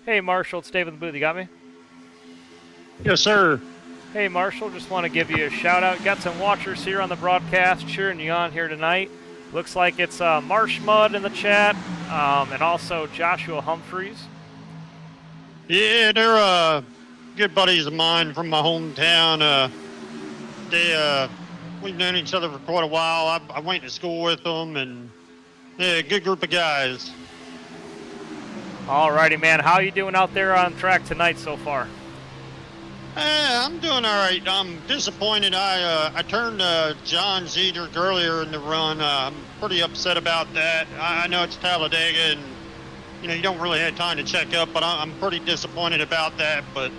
Hey Marshall, it's Dave in the booth, you got me? Yes, sir. Hey Marshall, just want to give you a shout out. Got some watchers here on the broadcast cheering you on here tonight. Looks like it's Marsh Mud in the chat and also Joshua Humphreys. Yeah, they're good buddies of mine from my hometown. We've known each other for quite a while. I went to school with them, and yeah, good group of guys. Alrighty, man. How you doing out there on track tonight so far? I'm doing all right. I'm disappointed. I turned John Zedrick earlier in the run. I'm pretty upset about that. I know it's Talladega, and you don't really have time to check up, but I'm pretty disappointed about that. But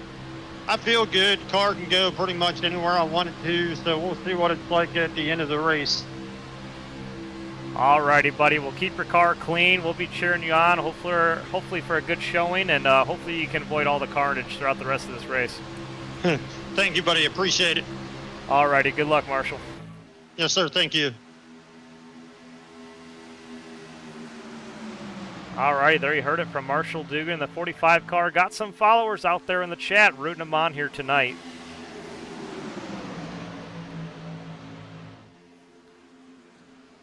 I feel good. Car can go pretty much anywhere I want it to, so we'll see what it's like at the end of the race. Alrighty, buddy. We'll keep your car clean. We'll be cheering you on, hopefully for a good showing, and hopefully you can avoid all the carnage throughout the rest of this race. Thank you, buddy. Appreciate it. Alrighty. Good luck, Marshall. Yes, sir. Thank you. Alright, there you heard it from Marshall Dugan. The 45 car got some followers out there in the chat rooting him on here tonight.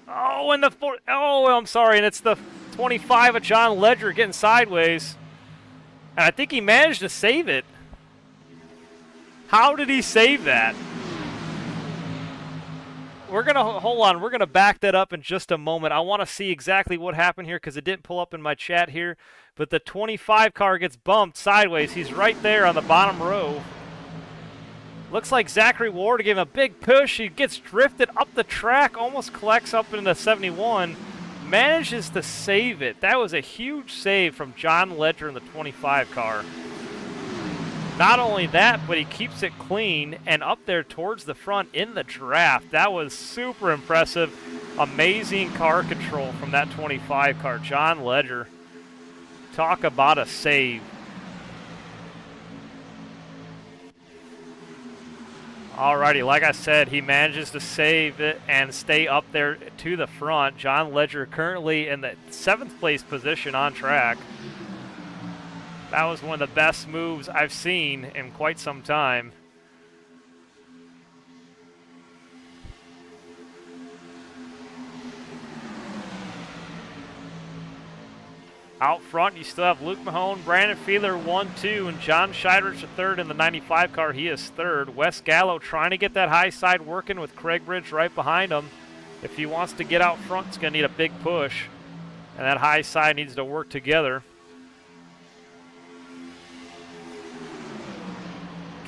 Oh, and I'm sorry, and it's the 25 of John Ledger getting sideways. And I think he managed to save it. How did he save that? We're going to, hold on, we're going to back that up in just a moment. I want to see exactly what happened here because it didn't pull up in my chat here. But the 25 car gets bumped sideways. He's right there on the bottom row. Looks like Zachary Ward gave him a big push. He gets drifted up the track, almost collects up into 71. Manages to save it. That was a huge save from John Ledger in the 25 car. Not only that, but he keeps it clean and up there towards the front in the draft. That was super impressive. Amazing car control from that 25 car. John Ledger. Talk about a save. Alrighty, like I said, he manages to save it and stay up there to the front. John Ledger currently in the 7th place position on track. That was one of the best moves I've seen in quite some time. Out front, you still have Luke Mahone, Brandon Fiedler 1-2, and John Scheidrich a third in the 95 car. He is third. Wes Gallo trying to get that high side working with Craig Bridge right behind him. If he wants to get out front, it's going to need a big push, and that high side needs to work together.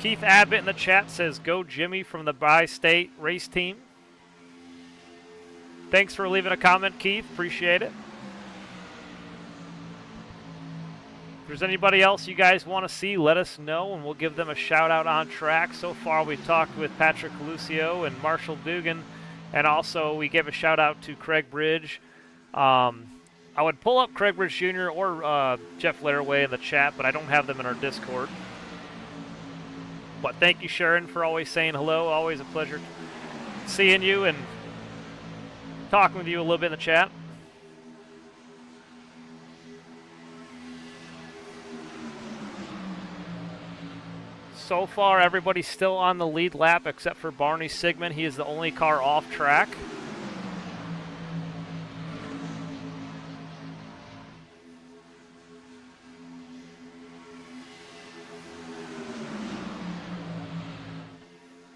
Keith Abbott in the chat says, "Go Jimmy" from the Bi-State race team. Thanks for leaving a comment, Keith. Appreciate it. If there's anybody else you guys want to see, let us know, and we'll give them a shout-out on track. So far, we've talked with Patrick Lucio and Marshall Dugan, and also we gave a shout-out to Craig Bridge. I would pull up Craig Bridge Jr. or Jeff Laraway in the chat, but I don't have them in our Discord. But thank you, Sharon, for always saying hello. Always a pleasure seeing you and talking with you a little bit in the chat. So far, everybody's still on the lead lap except for Barney Sigmund. He is the only car off track.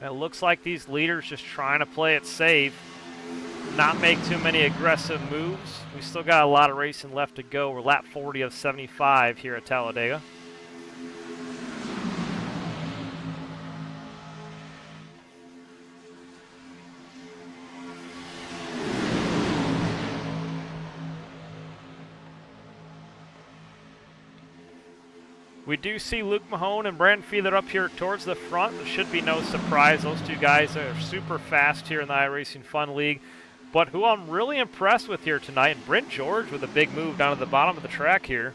It looks like these leaders just trying to play it safe, not make too many aggressive moves. We still got a lot of racing left to go. We're lap 40 of 75 here at Talladega. We do see Luke Mahone and Brandon Fiedler up here towards the front. There should be no surprise. Those two guys are super fast here in the iRacing Fun League. But who I'm really impressed with here tonight, and Brent George with a big move down to the bottom of the track here.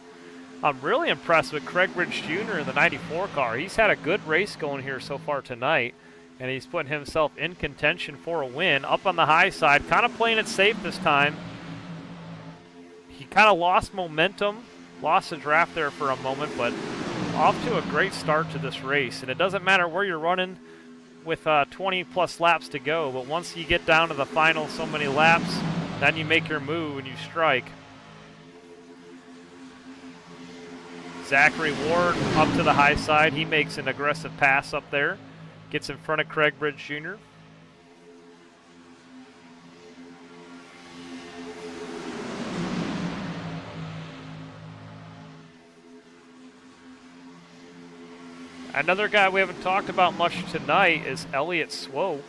I'm really impressed with Craig Bridge Jr. in the 94 car. He's had a good race going here so far tonight, and he's putting himself in contention for a win. Up on the high side, kind of playing it safe this time. He kind of lost momentum, lost the draft there for a moment, but off to a great start to this race. And it doesn't matter where you're running with 20 plus laps to go, but once you get down to the final so many laps, then you make your move and you strike. Zachary Ward up to the high side. He makes an aggressive pass up there, gets in front of Craig Bridge Jr. Another guy we haven't talked about much tonight is Elliott Swope.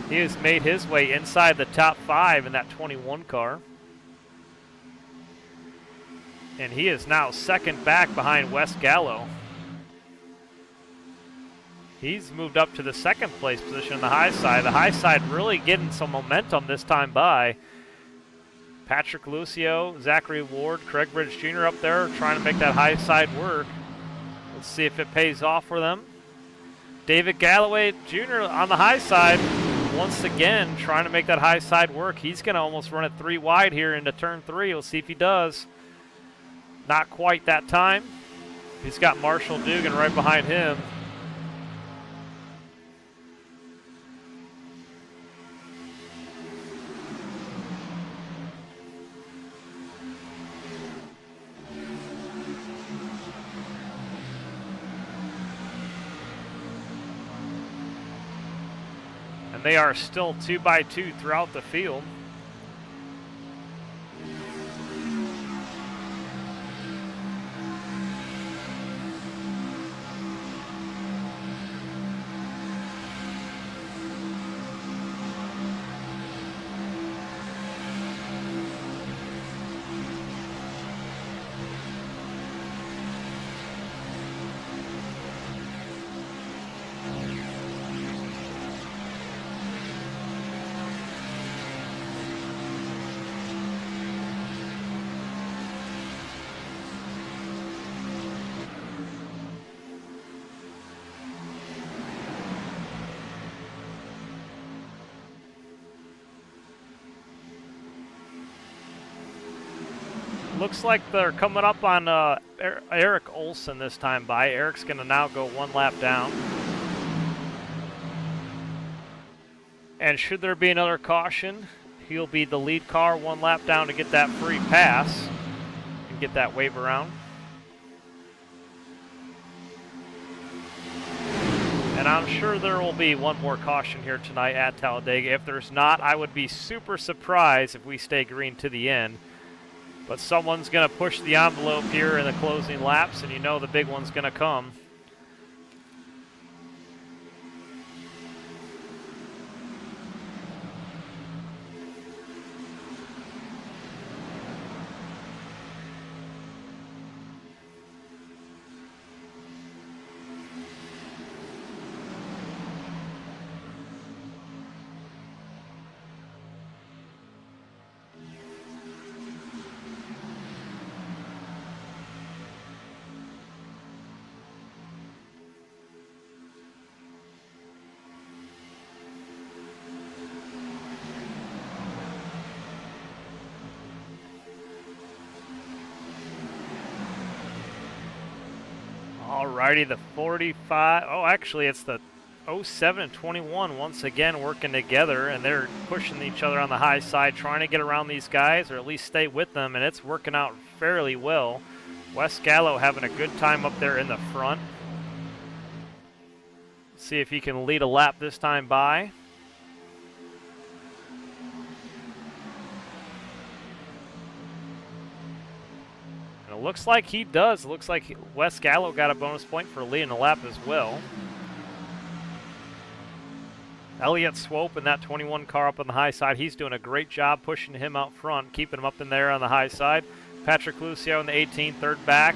He has made his way inside the top 5 in that 21 car. And he is now second back behind Wes Gallo. He's moved up to the second place position on the high side. The high side really getting some momentum this time by. Patrick Lucio, Zachary Ward, Craig Bridge Jr. up there trying to make that high side work. Let's see if it pays off for them. David Galloway Jr. on the high side, once again trying to make that high side work. He's going to almost run it 3 wide here into turn 3. We'll see if he does. Not quite that time. He's got Marshall Dugan right behind him. They are still 2 by 2 throughout the field. Looks like they're coming up on Eric Olson this time by. Eric's going to now go 1 lap down. And should there be another caution, he'll be the lead car 1 lap down to get that free pass and get that wave around. And I'm sure there will be one more caution here tonight at Talladega. If there's not, I would be super surprised if we stay green to the end. But someone's going to push the envelope here in the closing laps, and you know the big one's going to come. Alrighty, the 45. Oh, actually, it's the 07 and 21 once again working together, and they're pushing each other on the high side, trying to get around these guys or at least stay with them, and it's working out fairly well. Wes Gallo having a good time up there in the front. See if he can lead a lap this time by. It looks like he does. It looks like Wes Gallo got a bonus point for leading the lap as well. Elliott Swope in that 21 car up on the high side. He's doing a great job pushing him out front, keeping him up in there on the high side. Patrick Lucio in the 18, third back.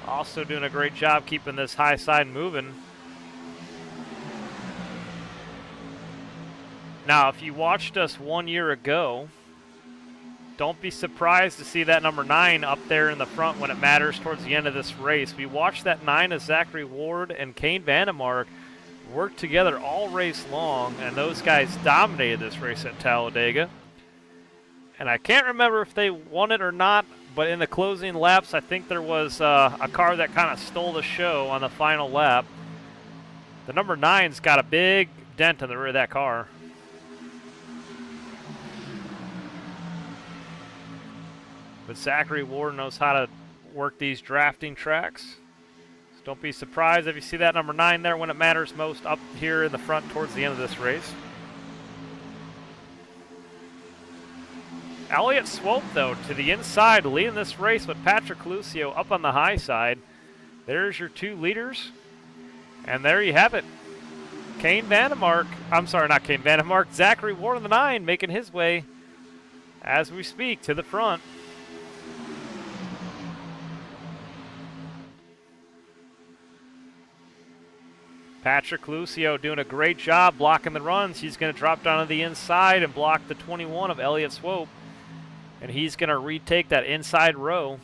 Also doing a great job keeping this high side moving. Now, if you watched us 1 year ago, don't be surprised to see that number 9 up there in the front when it matters towards the end of this race. We watched that 9 as Zachary Ward and Kane Vandemark work together all race long, and those guys dominated this race at Talladega. And I can't remember if they won it or not, but in the closing laps, I think there was a car that kind of stole the show on the final lap. The number 9's got a big dent in the rear of that car. But Zachary Ward knows how to work these drafting tracks. So don't be surprised if you see that number 9 there when it matters most up here in the front towards the end of this race. Elliott Swope, though, to the inside, leading this race with Patrick Lucio up on the high side. There's your 2 leaders. And there you have it. Kane Vandemark, I'm sorry, not Kane Vandemark, Zachary Ward on the 9 making his way, as we speak, to the front. Patrick Lucio doing a great job blocking the runs. He's going to drop down to the inside and block the 21 of Elliott Swope. And he's going to retake that inside row.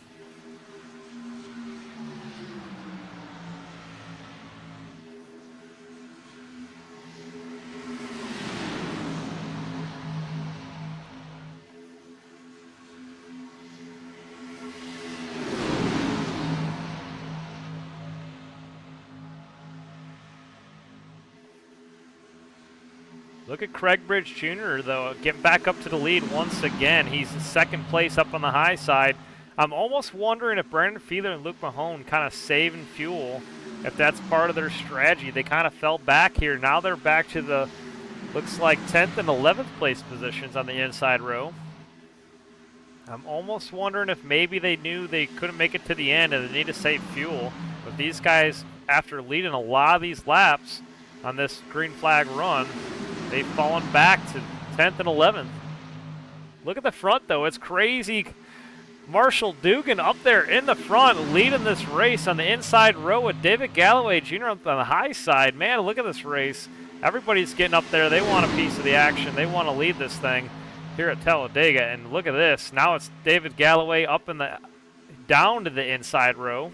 Look at Craig Bridge Jr., though, getting back up to the lead once again. He's in second place up on the high side. I'm almost wondering if Brandon Fiedler and Luke Mahone kind of saving fuel, if that's part of their strategy. They kind of fell back here. Now they're back to the, looks like 10th and 11th place positions on the inside row. I'm almost wondering if maybe they knew they couldn't make it to the end and they need to save fuel. But these guys, after leading a lot of these laps on this green flag run, they've fallen back to 10th and 11th. Look at the front, though. It's crazy. Marshall Dugan up there in the front, leading this race on the inside row with David Galloway Jr. on the high side. Man, look at this race. Everybody's getting up there. They want a piece of the action. They want to lead this thing here at Talladega. And look at this. Now it's David Galloway up in the down to the inside row.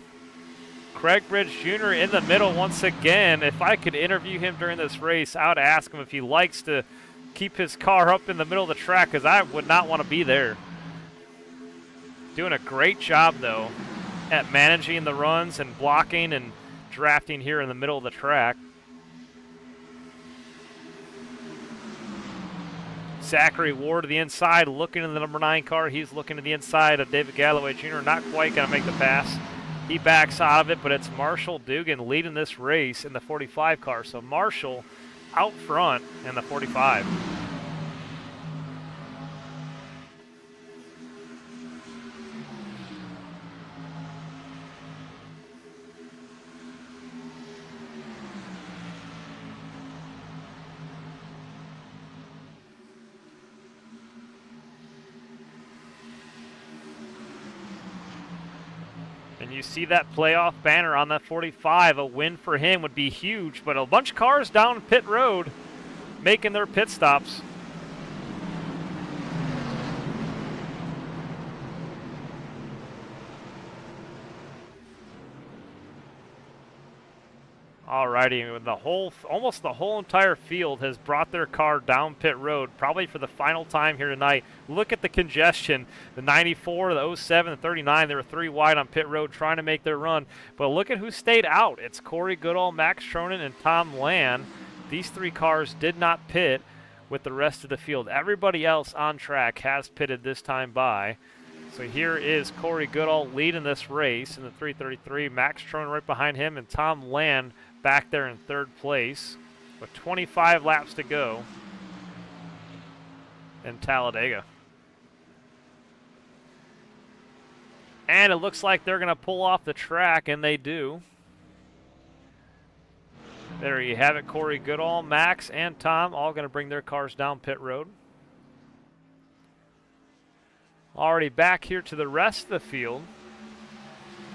Craig Bridge Jr. in the middle once again. If I could interview him during this race, I would ask him if he likes to keep his car up in the middle of the track, because I would not want to be there. Doing a great job, though, at managing the runs and blocking and drafting here in the middle of the track. Zachary Ward to the inside, looking in the number 9 car. He's looking to the inside of David Galloway Jr. Not quite going to make the pass. He backs out of it, but it's Marshall Dugan leading this race in the 45 car. So Marshall out front in the 45. And you see that playoff banner on that 45. A win for him would be huge, but a bunch of cars down pit road making their pit stops. Alrighty, almost the whole entire field has brought their car down pit road, probably for the final time here tonight. Look at the congestion. The 94, the 07, the 39, they were 3 wide on pit road trying to make their run. But look at who stayed out. It's Corey Goodall, Max Tronin, and Tom Land. These 3 cars did not pit with the rest of the field. Everybody else on track has pitted this time by. So here is Corey Goodall leading this race in the 333. Max Tronin right behind him, and Tom Land back there in 3rd place with 25 laps to go in Talladega. And it looks like they're going to pull off the track, and they do. There you have it. Corey Goodall, Max, and Tom all going to bring their cars down pit road. Already back here to the rest of the field.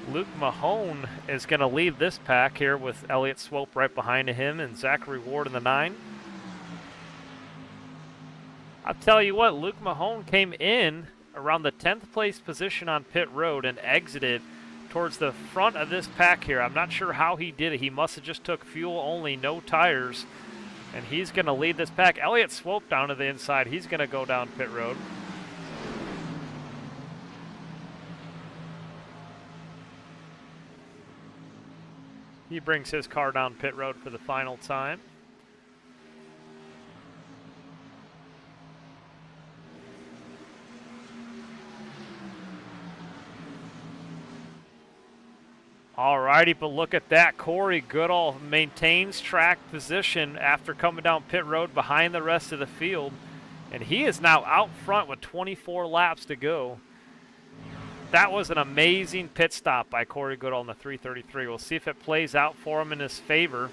Luke Mahone is going to lead this pack here with Elliott Swope right behind him and Zachary Ward in the 9. I'll tell you what, Luke Mahone came in around the 10th place position on pit road and exited towards the front of this pack here. I'm not sure how he did it. He must have just took fuel only, no tires, and he's going to lead this pack. Elliott Swope down to the inside. He's going to go down pit road. He brings his car down pit road for the final time. Alrighty, but look at that. Corey Goodall maintains track position after coming down pit road behind the rest of the field. And he is now out front with 24 laps to go. That was an amazing pit stop by Corey Goodall in the 333. We'll see if it plays out for him in his favor.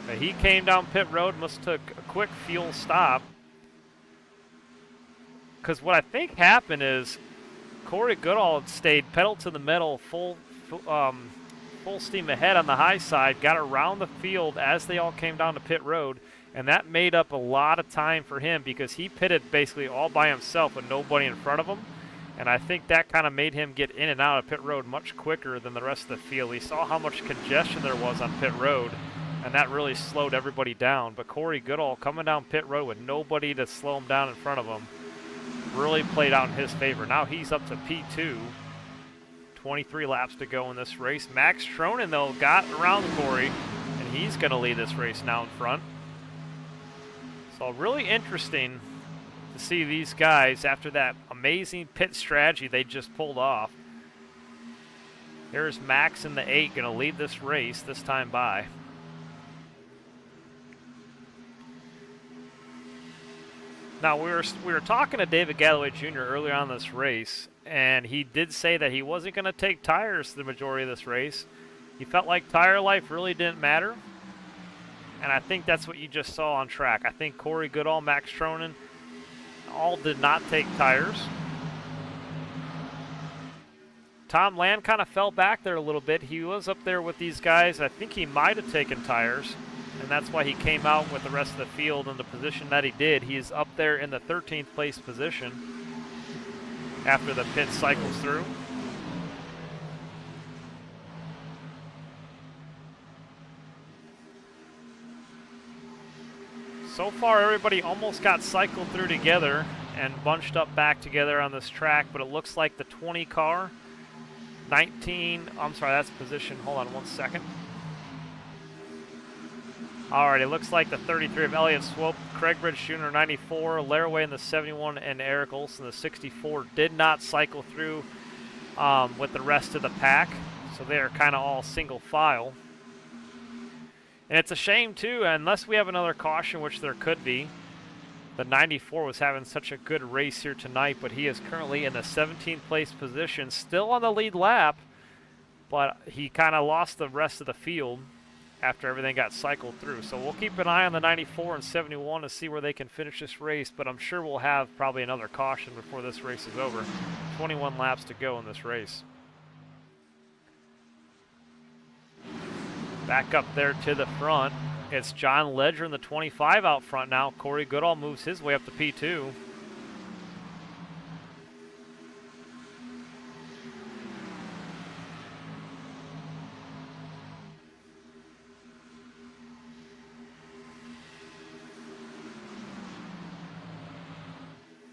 But he came down pit road, must took a quick fuel stop. Because what I think happened is Corey Goodall stayed pedal to the metal, full steam ahead on the high side, got around the field as they all came down to pit road, and that made up a lot of time for him because he pitted basically all by himself with nobody in front of him. And I think that kind of made him get in and out of pit road much quicker than the rest of the field. He saw how much congestion there was on pit road, and that really slowed everybody down. But Corey Goodall coming down pit road with nobody to slow him down in front of him really played out in his favor. Now he's up to P2. 23 laps to go in this race. Max Tronin, though, got around Corey, and he's going to lead this race now in front. So really interesting to see these guys after that amazing pit strategy they just pulled off. Here's Max in the 8 going to lead this race this time by. Now we were talking to David Galloway Jr. earlier on this race, and he did say that he wasn't going to take tires the majority of this race. He felt like tire life really didn't matter, and I think that's what you just saw on track. I think Corey Goodall, Max Tronin, all did not take tires. Tom Land kind of fell back there a little bit. He was up there with these guys. I think he might have taken tires, and that's why he came out with the rest of the field in the position that he did. He's up there in the 13th place position after the pit cycles through. So far, everybody almost got cycled through together. and bunched up back together on this track, but it looks like the 20 car, 19, I'm sorry, that's position, hold on 1 second. Alright, it looks like the 33 of Elliott Swope, Craig Bridge Jr. 94, Laraway in the 71, and Eric Olson the 64 did not cycle through with the rest of the pack, so they are kind of all single file. And it's a shame too, unless we have another caution, which there could be. The 94 was having such a good race here tonight, but he is currently in the 17th place position, still on the lead lap, but he kind of lost the rest of the field after everything got cycled through. So we'll keep an eye on the 94 and 71 to see where they can finish this race, but I'm sure we'll have probably another caution before this race is over. 21 laps to go in this race. Back up there to the front, it's John Ledger in the 25 out front now. Corey Goodall moves his way up to P2.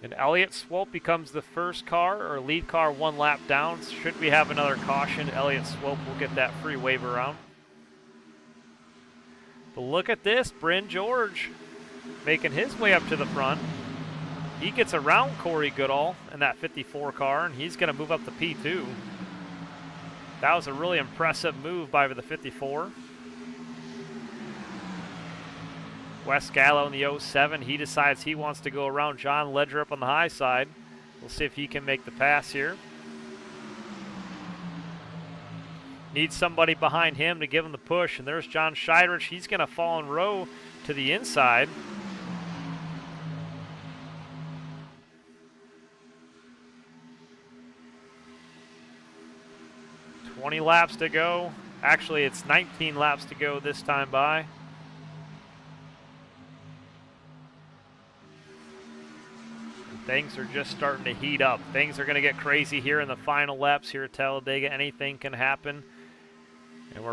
And Elliott Swope becomes the first car, or lead car, 1 lap down. Should we have another caution, Elliott Swope will get that free wave around. But look at this, Bryn George making his way up to the front. He gets around Corey Goodall in that 54 car, and he's going to move up to P2. That was a really impressive move by the 54. Wes Gallo in the 07, he decides he wants to go around John Ledger up on the high side. We'll see if he can make the pass here. Needs somebody behind him to give him the push, and there's John Scheidrich. He's going to fall in row to the inside. $20 laps to go. Actually, it's 19 laps to go this time by. Things are just starting to heat up. Things are going to get crazy here in the final laps here at Talladega. Anything can happen, and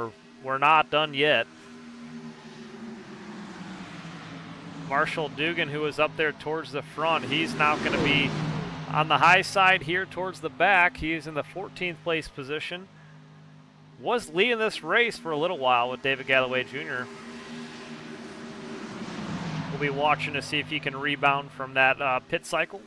we're not done yet. Marshall Dugan, who is up there towards the front, he's now going to be on the high side here towards the back. He is in the 14th place position. Was leading this race for a little while with David Galloway Jr. We'll be watching to see if he can rebound from that pit cycle.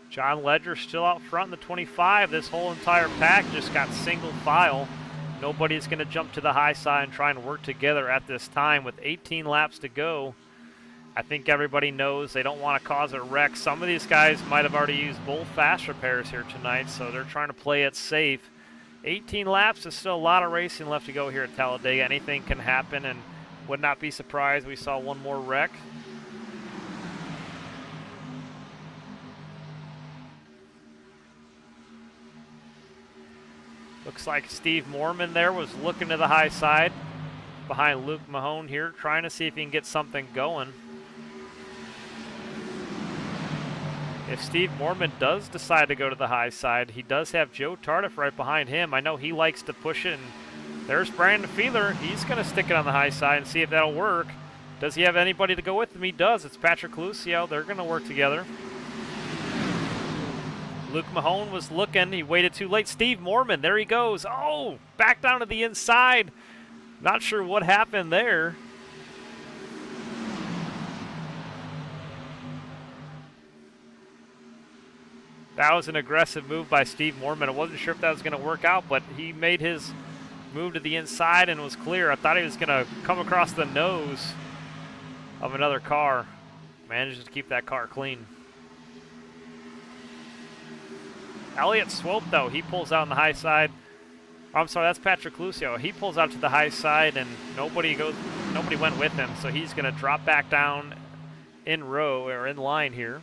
John Ledger still out front in the 25. This whole entire pack just got single file. Nobody's going to jump to the high side and try and work together at this time with 18 laps to go. I think everybody knows they don't want to cause a wreck. Some of these guys might have already used both fast repairs here tonight, so they're trying to play it safe. 18 laps is still a lot of racing left to go here at Talladega. Anything can happen, and would not be surprised we saw one more wreck. Looks like Steve Mormon there was looking to the high side behind Luke Mahone here, trying to see if he can get something going. If Steve Mormon does decide to go to the high side, he does have Joe Tardif right behind him. I know he likes to push it, and there's Brandon Fiedler. He's going to stick it on the high side and see if that'll work. Does he have anybody to go with him? He does. It's Patrick Lucio. They're going to work together. Luke Mahone was looking. He waited too late. Steve Mormon, there he goes. Oh, back down to the inside. Not sure what happened there. That was an aggressive move by Steve Mormon. I wasn't sure if that was going to work out, but he made his move to the inside and was clear. I thought he was going to come across the nose of another car. Manages to keep that car clean. Elliott Swope, though, he pulls out on the high side. I'm sorry, that's Patrick Lucio. He pulls out to the high side, and nobody went with him, so he's going to drop back down in row or in line here.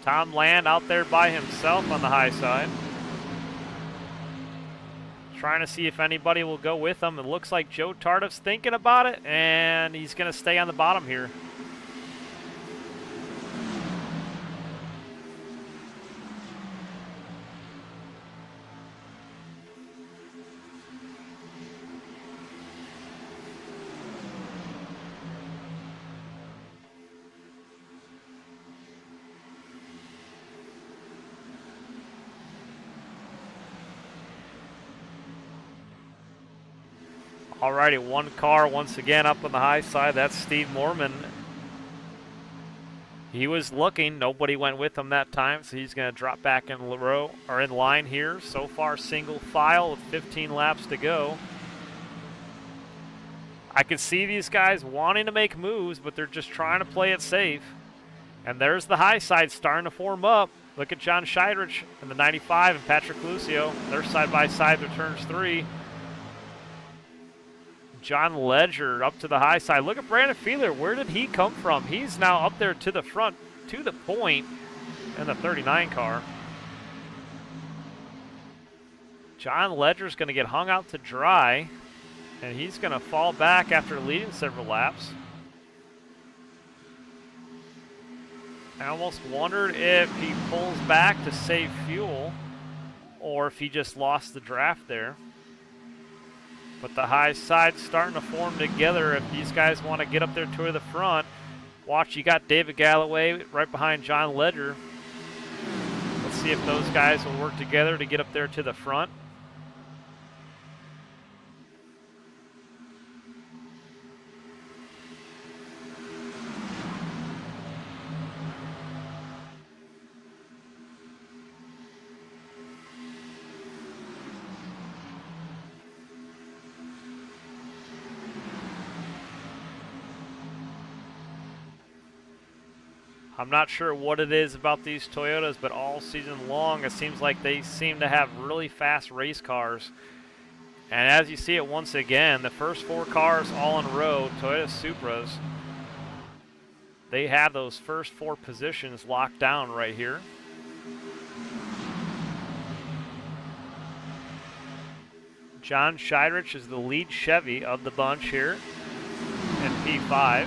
Tom Land out there by himself on the high side. Trying to see if anybody will go with him. It looks like Joe Tardif's thinking about it, and he's going to stay on the bottom here. Alrighty, one car once again up on the high side. That's Steve Mormon. He was looking. Nobody went with him that time, so he's going to drop back in row or in line here. So far, single file with 15 laps to go. I can see these guys wanting to make moves, but they're just trying to play it safe. And there's the high side starting to form up. Look at John Scheidrich in the 95 and Patrick Lucio. They're side by side through turns 3. John Ledger up to the high side. Look at Brandon Feeler. Where did he come from? He's now up there to the front, to the point in the 39 car. John Ledger's going to get hung out to dry, and he's going to fall back after leading several laps. I almost wondered if he pulls back to save fuel or if he just lost the draft there. But the high side's starting to form together if these guys want to get up there to the front. Watch, you got David Galloway right behind John Ledger. Let's see if those guys will work together to get up there to the front. I'm not sure what it is about these Toyotas, but all season long it seems like they seem to have really fast race cars. And as you see it once again, the first 4 cars all in a row, Toyota Supras, they have those first 4 positions locked down right here. John Scheidrich is the lead Chevy of the bunch here in P5.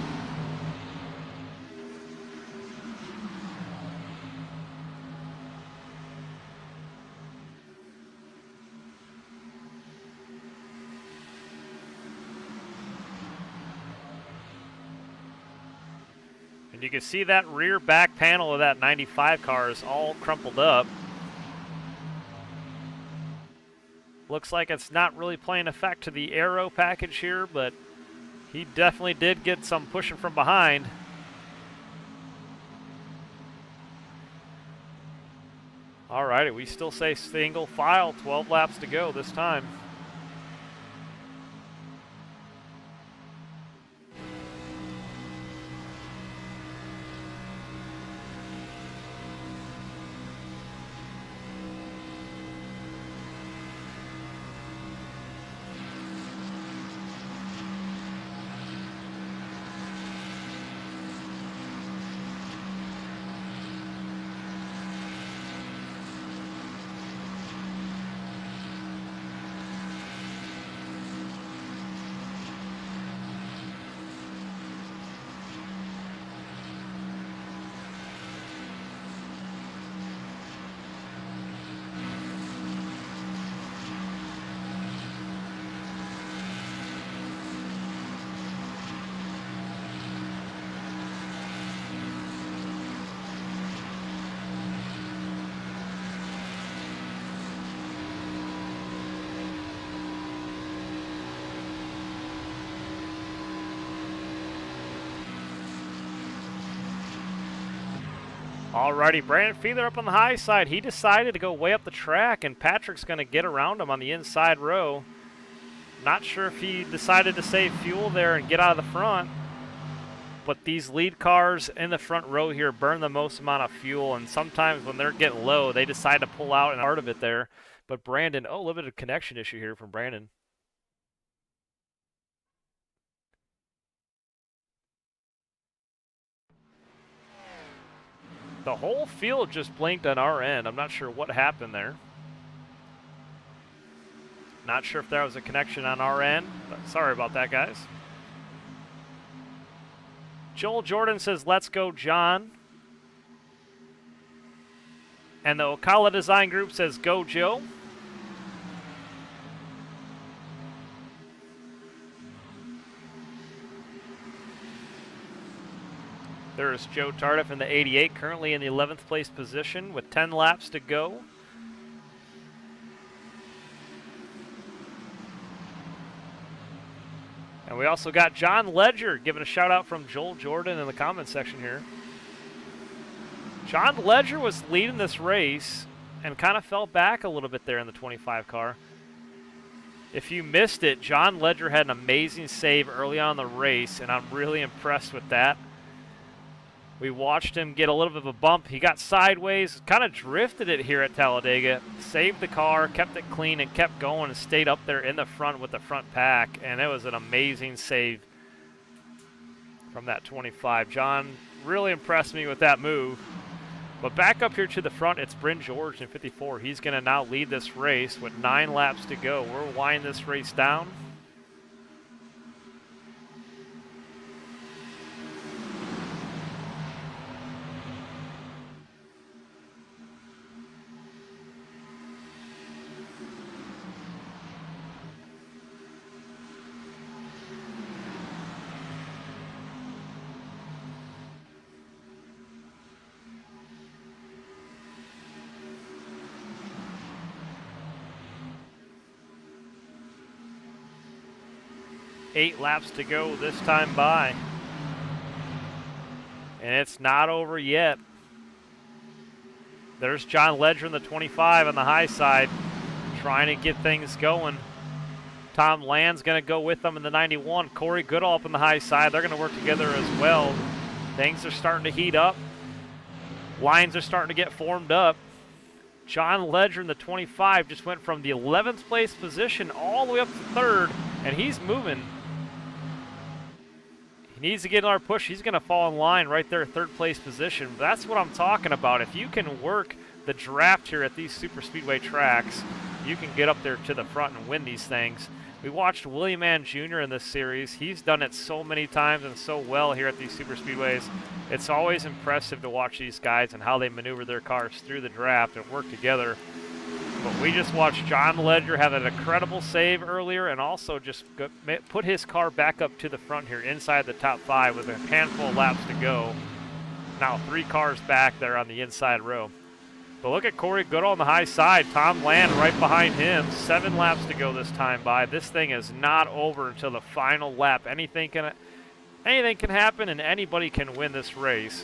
And you can see that rear back panel of that 95 car is all crumpled up. Looks like it's not really playing effect to the aero package here, but he definitely did get some pushing from behind. Alrighty, we still say single file, 12 laps to go this time. Alrighty, Brandon Feeler up on the high side. He decided to go way up the track, and Patrick's going to get around him on the inside row. Not sure if he decided to save fuel there and get out of the front. But these lead cars in the front row here burn the most amount of fuel, and sometimes when they're getting low, they decide to pull out and part of it there. But Brandon, oh, a little bit of connection issue here from Brandon. The whole field just blinked on our end. I'm not sure what happened there. Not sure if there was a connection on our end, but sorry about that, guys. Joel Jordan says, let's go, John. And the Ocala Design Group says, go, Joe. There's Joe Tardif in the 88, currently in the 11th place position with 10 laps to go. And we also got John Ledger giving a shout out from Joel Jordan in the comment section here. John Ledger was leading this race and kind of fell back a little bit there in the 25 car. If you missed it, John Ledger had an amazing save early on in the race, and I'm really impressed with that. We watched him get a little bit of a bump. He got sideways, kind of drifted it here at Talladega, saved the car, kept it clean, and kept going and stayed up there in the front with the front pack. And it was an amazing save from that 25. John really impressed me with that move. But back up here to the front, it's Bryn George in 54. He's going to now lead this race with 9 laps to go. We're winding this race down. Eight laps to go this time by. And it's not over yet. There's John Ledger in the 25 on the high side, trying to get things going. Tom Land's going to go with them in the 91. Corey Goodall up on the high side. They're going to work together as well. Things are starting to heat up. Lines are starting to get formed up. John Ledger in the 25 just went from the 11th place position all the way up to 3rd, and he's moving. He needs to get another push. He's going to fall in line right there, 3rd place position. But that's what I'm talking about. If you can work the draft here at these super speedway tracks, you can get up there to the front and win these things. We watched Willie Mann Jr. in this series. He's done it so many times and so well here at these super speedways. It's always impressive to watch these guys and how they maneuver their cars through the draft and work together. But we just watched John Ledger have an incredible save earlier and also just put his car back up to the front here inside the top 5 with a handful of laps to go. Now 3 cars back there on the inside row. But look at Corey Goodall on the high side. Tom Land right behind him. 7 laps to go this time by. This thing is not over until the final lap. Anything can happen and anybody can win this race.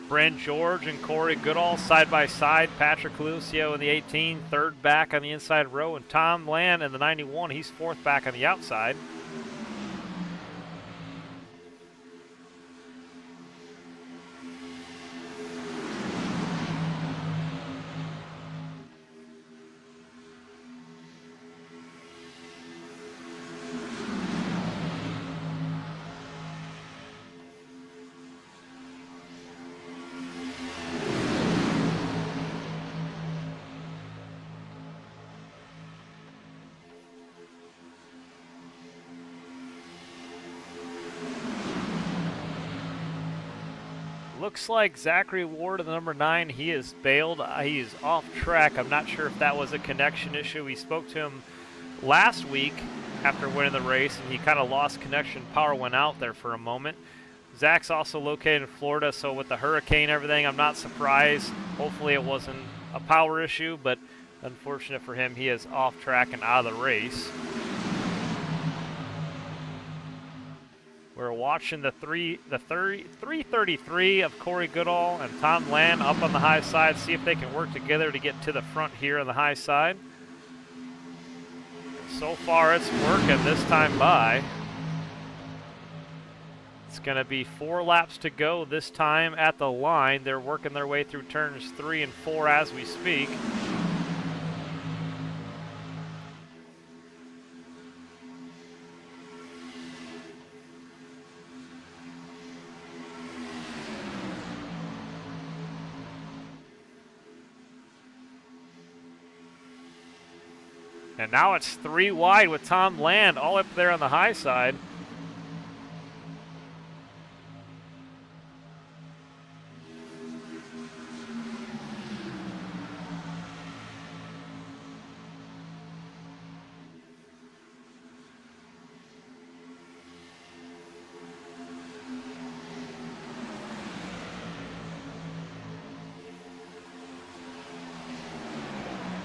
Bryn George and Corey Goodall side by side. Patrick Lucio in the 18, 3rd back on the inside row, and Tom Land in the 91. He's 4th back on the outside. Looks like Zachary Ward in the number 9, he is bailed. He is off track. I'm not sure if that was a connection issue. We spoke to him last week after winning the race, and he kind of lost connection. Power went out there for a moment. Zach's also located in Florida, so with the hurricane and everything, I'm not surprised. Hopefully it wasn't a power issue, but unfortunate for him, he is off track and out of the race. We're watching the 333 of Corey Goodall and Tom Land up on the high side. See if they can work together to get to the front here on the high side. So far, it's working this time by. It's going to be 4 laps to go this time at the line. They're working their way through turns 3 and 4 as we speak. And now it's 3 wide with Tom Land all up there on the high side.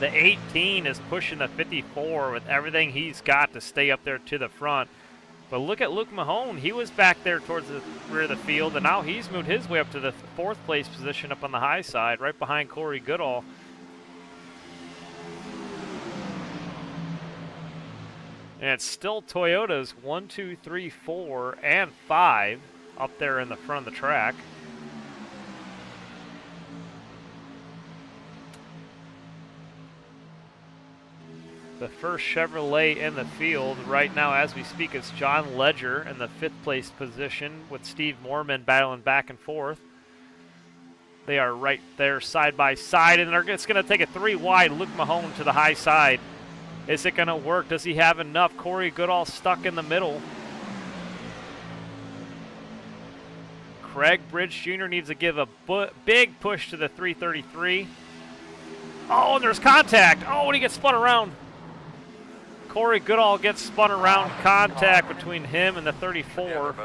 The 18 is pushing the 54 with everything he's got to stay up there to the front. But look at Luke Mahone. He was back there towards the rear of the field, and now he's moved his way up to the 4th place position up on the high side, right behind Corey Goodall. And it's still Toyotas 1, 2, 3, 4, and 5 up there in the front of the track. The first Chevrolet in the field right now as we speak is John Ledger in the 5th place position with Steve Moorman battling back and forth. They are right there side by side, and it's going to take a 3 wide. Luke Mahone to the high side. Is it going to work? Does he have enough? Corey Goodall stuck in the middle. Craig Bridge Jr. needs to give a big push to the 333. Oh, and there's contact. Oh, and he gets spun around. Corey Goodall gets spun around, contact between him and the 34.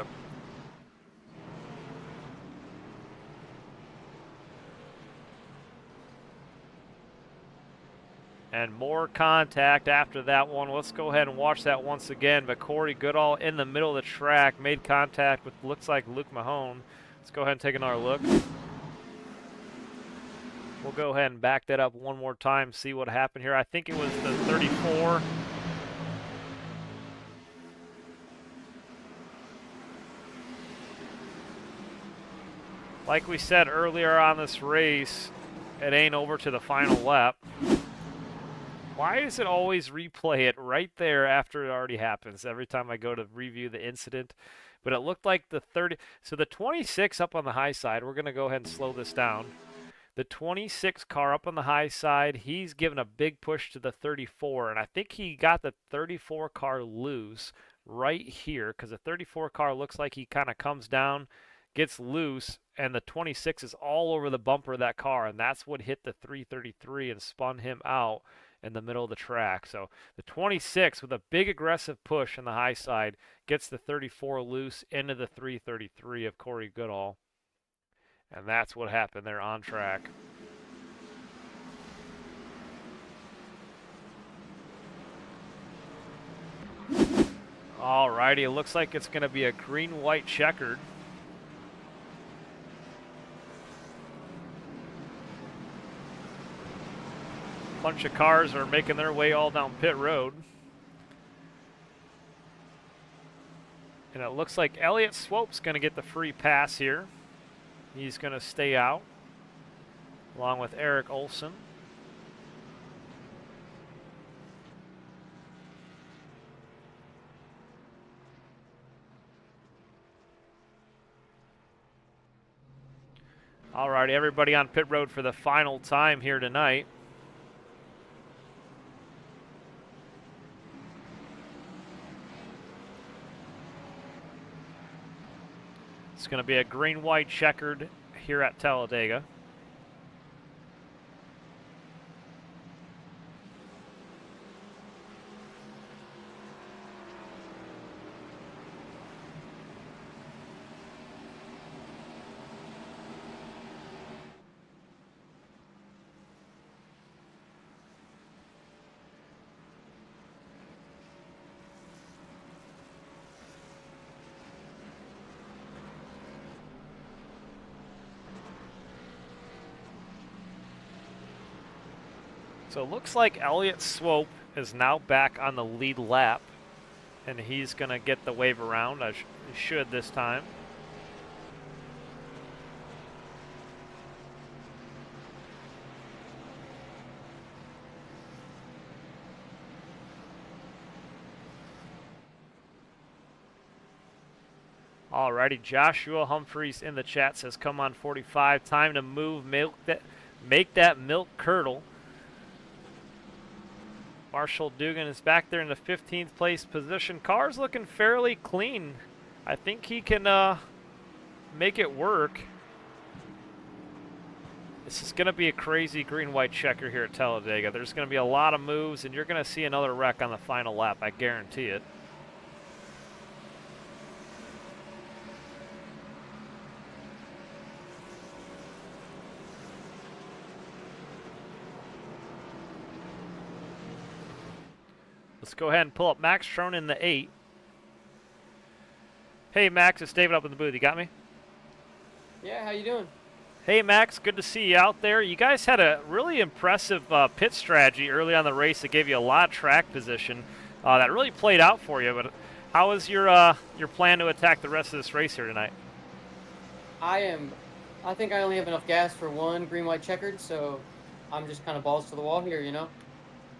And more contact after that one. Let's go ahead and watch that once again. But Corey Goodall in the middle of the track made contact with looks like Luke Mahone. Let's go ahead and take another look. We'll go ahead and back that up one more time, see what happened here. I think it was the 34. Like we said earlier on this race, it ain't over to the final lap. Why does it always replay it right there after it already happens every time I go to review the incident? But it looked like the 30, so the 26 up on the high side, we're going to go ahead and slow this down. The 26 car up on the high side, he's given a big push to the 34, and I think he got the 34 car loose right here because the 34 car looks like he kind of comes down, gets loose, and the 26 is all over the bumper of that car, and that's what hit the 333 and spun him out in the middle of the track. So the 26 with a big aggressive push on the high side gets the 34 loose into the 333 of Corey Goodall. And that's what happened there on track. Alrighty, it looks like it's going to be a green-white checkered. Bunch of cars are making their way all down pit road. And it looks like Elliott Swope's going to get the free pass here. He's going to stay out, along with Eric Olson. All right, everybody on pit road for the final time here tonight. It's going to be a green-white checkered here at Talladega. So it looks like Elliott Swope is now back on the lead lap, and he's going to get the wave around. He should this time. Alrighty, Joshua Humphreys in the chat says, come on 45, time to move, make that milk curdle. Marshall Dugan is back there in the 15th place position. Car's looking fairly clean. I think he can make it work. This is going to be a crazy green-white checker here at Talladega. There's going to be a lot of moves, and you're going to see another wreck on the final lap, I guarantee it. Let's go ahead and pull up Max Trone in the 8. Hey Max, it's David up in the booth. You got me? Yeah, how you doing? Hey Max, good to see you out there. You guys had a really impressive pit strategy early on the race that gave you a lot of track position. That really played out for you. But how is your plan to attack the rest of this race here tonight? I think I only have enough gas for one green-white checkered, so I'm just kind of balls to the wall here, you know?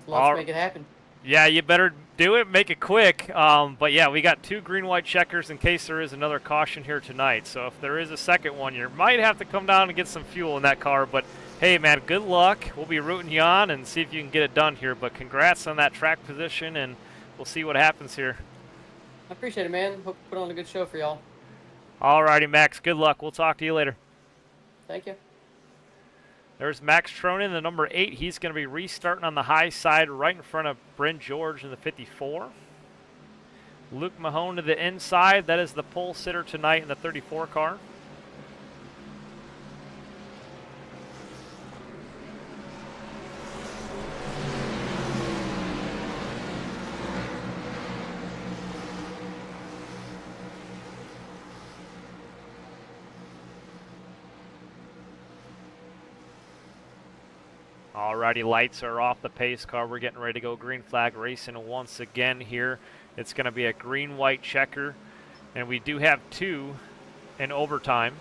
Let's make it happen. Yeah, you better do it, make it quick. But yeah, we got 2 green-white checkers in case there is another caution here tonight. So if there is a second one, you might have to come down and get some fuel in that car. But hey, man, good luck. We'll be rooting you on and see if you can get it done here. But congrats on that track position, and we'll see what happens here. I appreciate it, man. Hope to put on a good show for y'all. Alrighty, Max, good luck. We'll talk to you later. Thank you. There's Max Tronin, the number 8. He's going to be restarting on the high side right in front of Bryn George in the 54. Luke Mahone to the inside. That is the pole sitter tonight in the 34 car. Alrighty, lights are off the pace car. We're getting ready to go green flag racing once again here. It's going to be a green-white checker, and we do have 2 in overtime.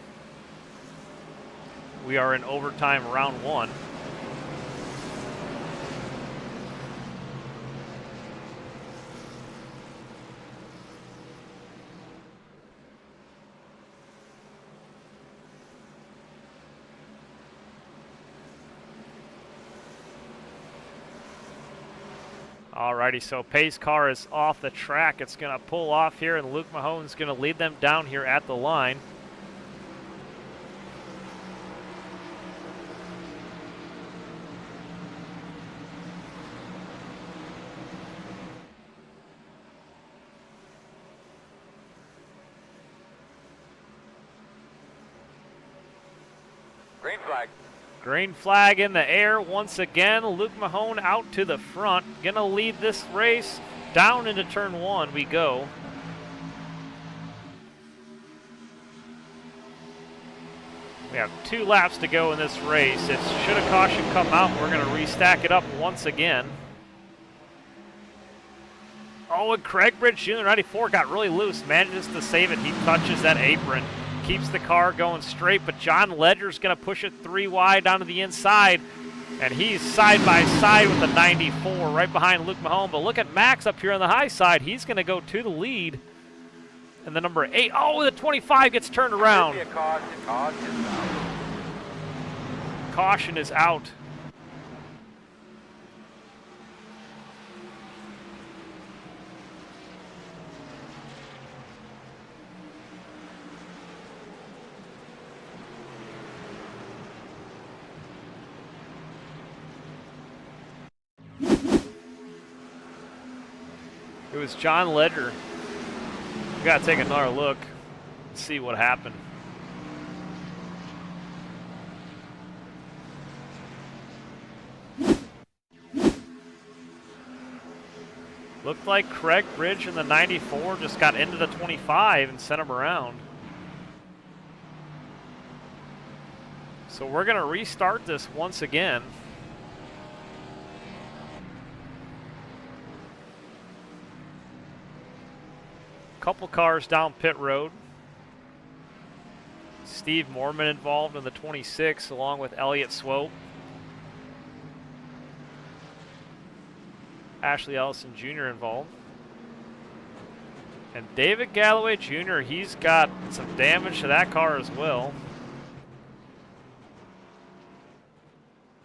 We are in overtime round 1. Alrighty, so pace car is off the track. It's going to pull off here, and Luke Mahone's going to lead them down here at the line. Green flag. Green flag in the air once again. Luke Mahone out to the front. Gonna lead this race down into turn 1 we go. We have 2 laps to go in this race. If should a caution come out, we're gonna restack it up once again. Oh, and Craig Bridge Jr. 94 got really loose, manages to save it. He touches that apron. Keeps the car going straight, but John Ledger's going to push it 3 wide down to the inside, and he's side by side with the 94 right behind Luke Mahone. But look at Max up here on the high side. He's going to go to the lead. And the number 8, oh, the 25 gets turned around. Caution is out. It was John Ledger. We got to take another look and see what happened. Looked like Craig Bridge in the 94 just got into the 25 and sent him around. So we're going to restart this once again. couple cars down pit road. Steve Mormon involved in the 26 along with Elliott Swope. Ashley Ellison Jr. involved. And David Galloway Jr., he's got some damage to that car as well.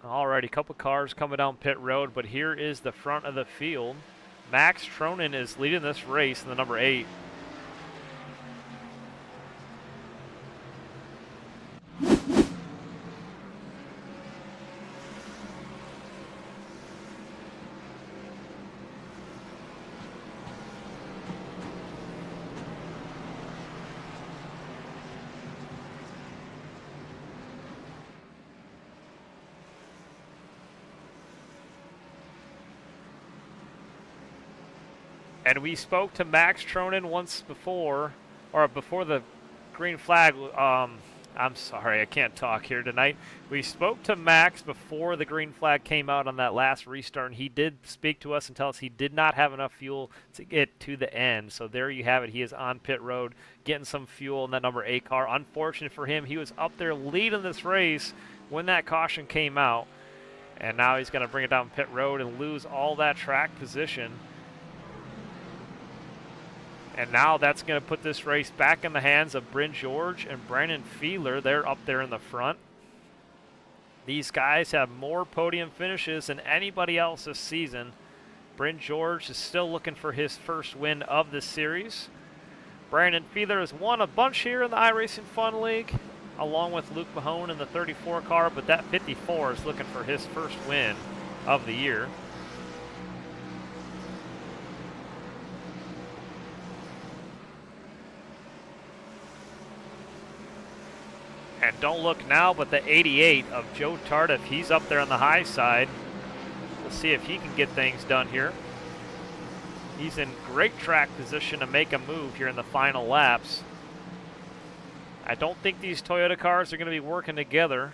Alrighty, a couple cars coming down pit road, but here is the front of the field. Max Tronin is leading this race in the number 8. And we spoke to Max Tronin once before, or before the green flag. I'm sorry, I can't talk here tonight. We spoke to Max before the green flag came out on that last restart, and he did speak to us and tell us he did not have enough fuel to get to the end. So there you have it. He is on pit road getting some fuel in that number 8 car. Unfortunate for him, he was up there leading this race when that caution came out, and now he's going to bring it down pit road and lose all that track position. And now that's going to put this race back in the hands of Bryn George and Brandon Fiedler. They're up there in the front. These guys have more podium finishes than anybody else this season. Bryn George is still looking for his first win of the series. Brandon Fiedler has won a bunch here in the iRacing Fun League, along with Luke Mahone in the 34 car, but that 54 is looking for his first win of the year. And don't look now, but the 88 of Joe Tardif, he's up there on the high side. We'll see if he can get things done here. He's in great track position to make a move here in the final laps. I don't think these Toyota cars are going to be working together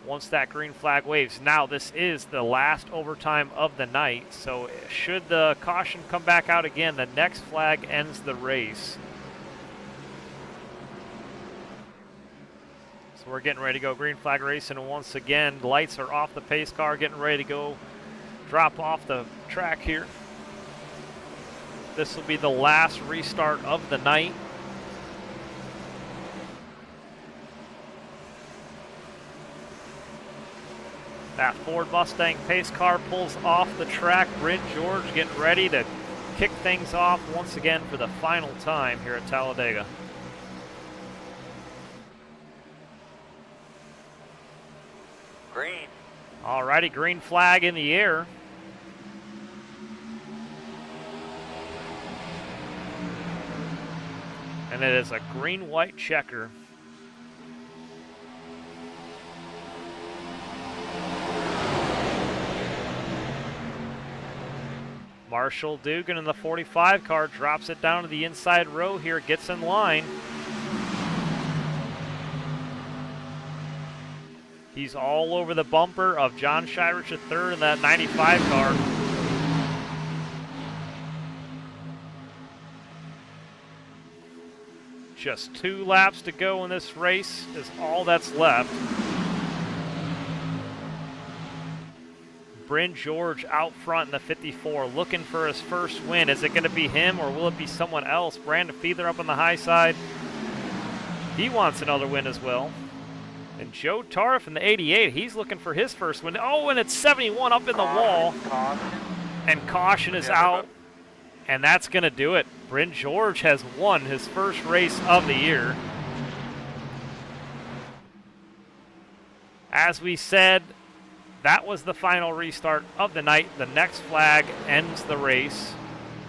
once that green flag waves. Now, this is the last overtime of the night, so should the caution come back out again, the next flag ends the race. We're getting ready to go green flag racing, and once again, lights are off the pace car, getting ready to go drop off the track here. This will be the last restart of the night. That Ford Mustang pace car pulls off the track. Bryn George getting ready to kick things off once again for the final time here at Talladega. Green. Alrighty, green flag in the air. And it is a green-white checker. Marshall Dugan in the 45 car drops it down to the inside row here, gets in line. He's all over the bumper of John Shirich III in that 95 car. Just 2 laps to go in this race is all that's left. Bryn George out front in the 54 looking for his first win. Is it going to be him or will it be someone else? Brandon Fiedler up on the high side. He wants another win as well. And Joe Tardif in the 88, he's looking for his first win. Oh, and it's 71 up in the wall. And caution is out. And that's going to do it. Bryn George has won his first race of the year. As we said, that was the final restart of the night. The next flag ends the race.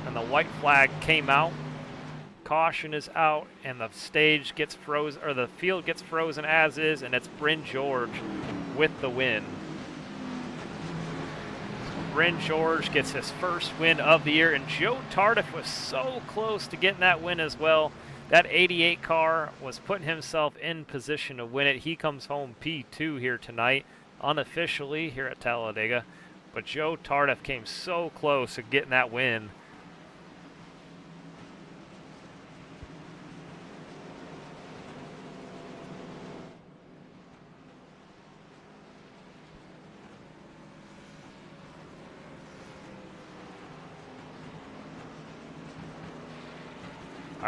And the white flag came out. Caution is out, and the stage gets frozen, or the field gets frozen as is, and it's Bryn George with the win. Bryn George gets his first win of the year, and Joe Tardif was so close to getting that win as well. That 88 car was putting himself in position to win it. He comes home P2 here tonight, unofficially here at Talladega, but Joe Tardif came so close to getting that win.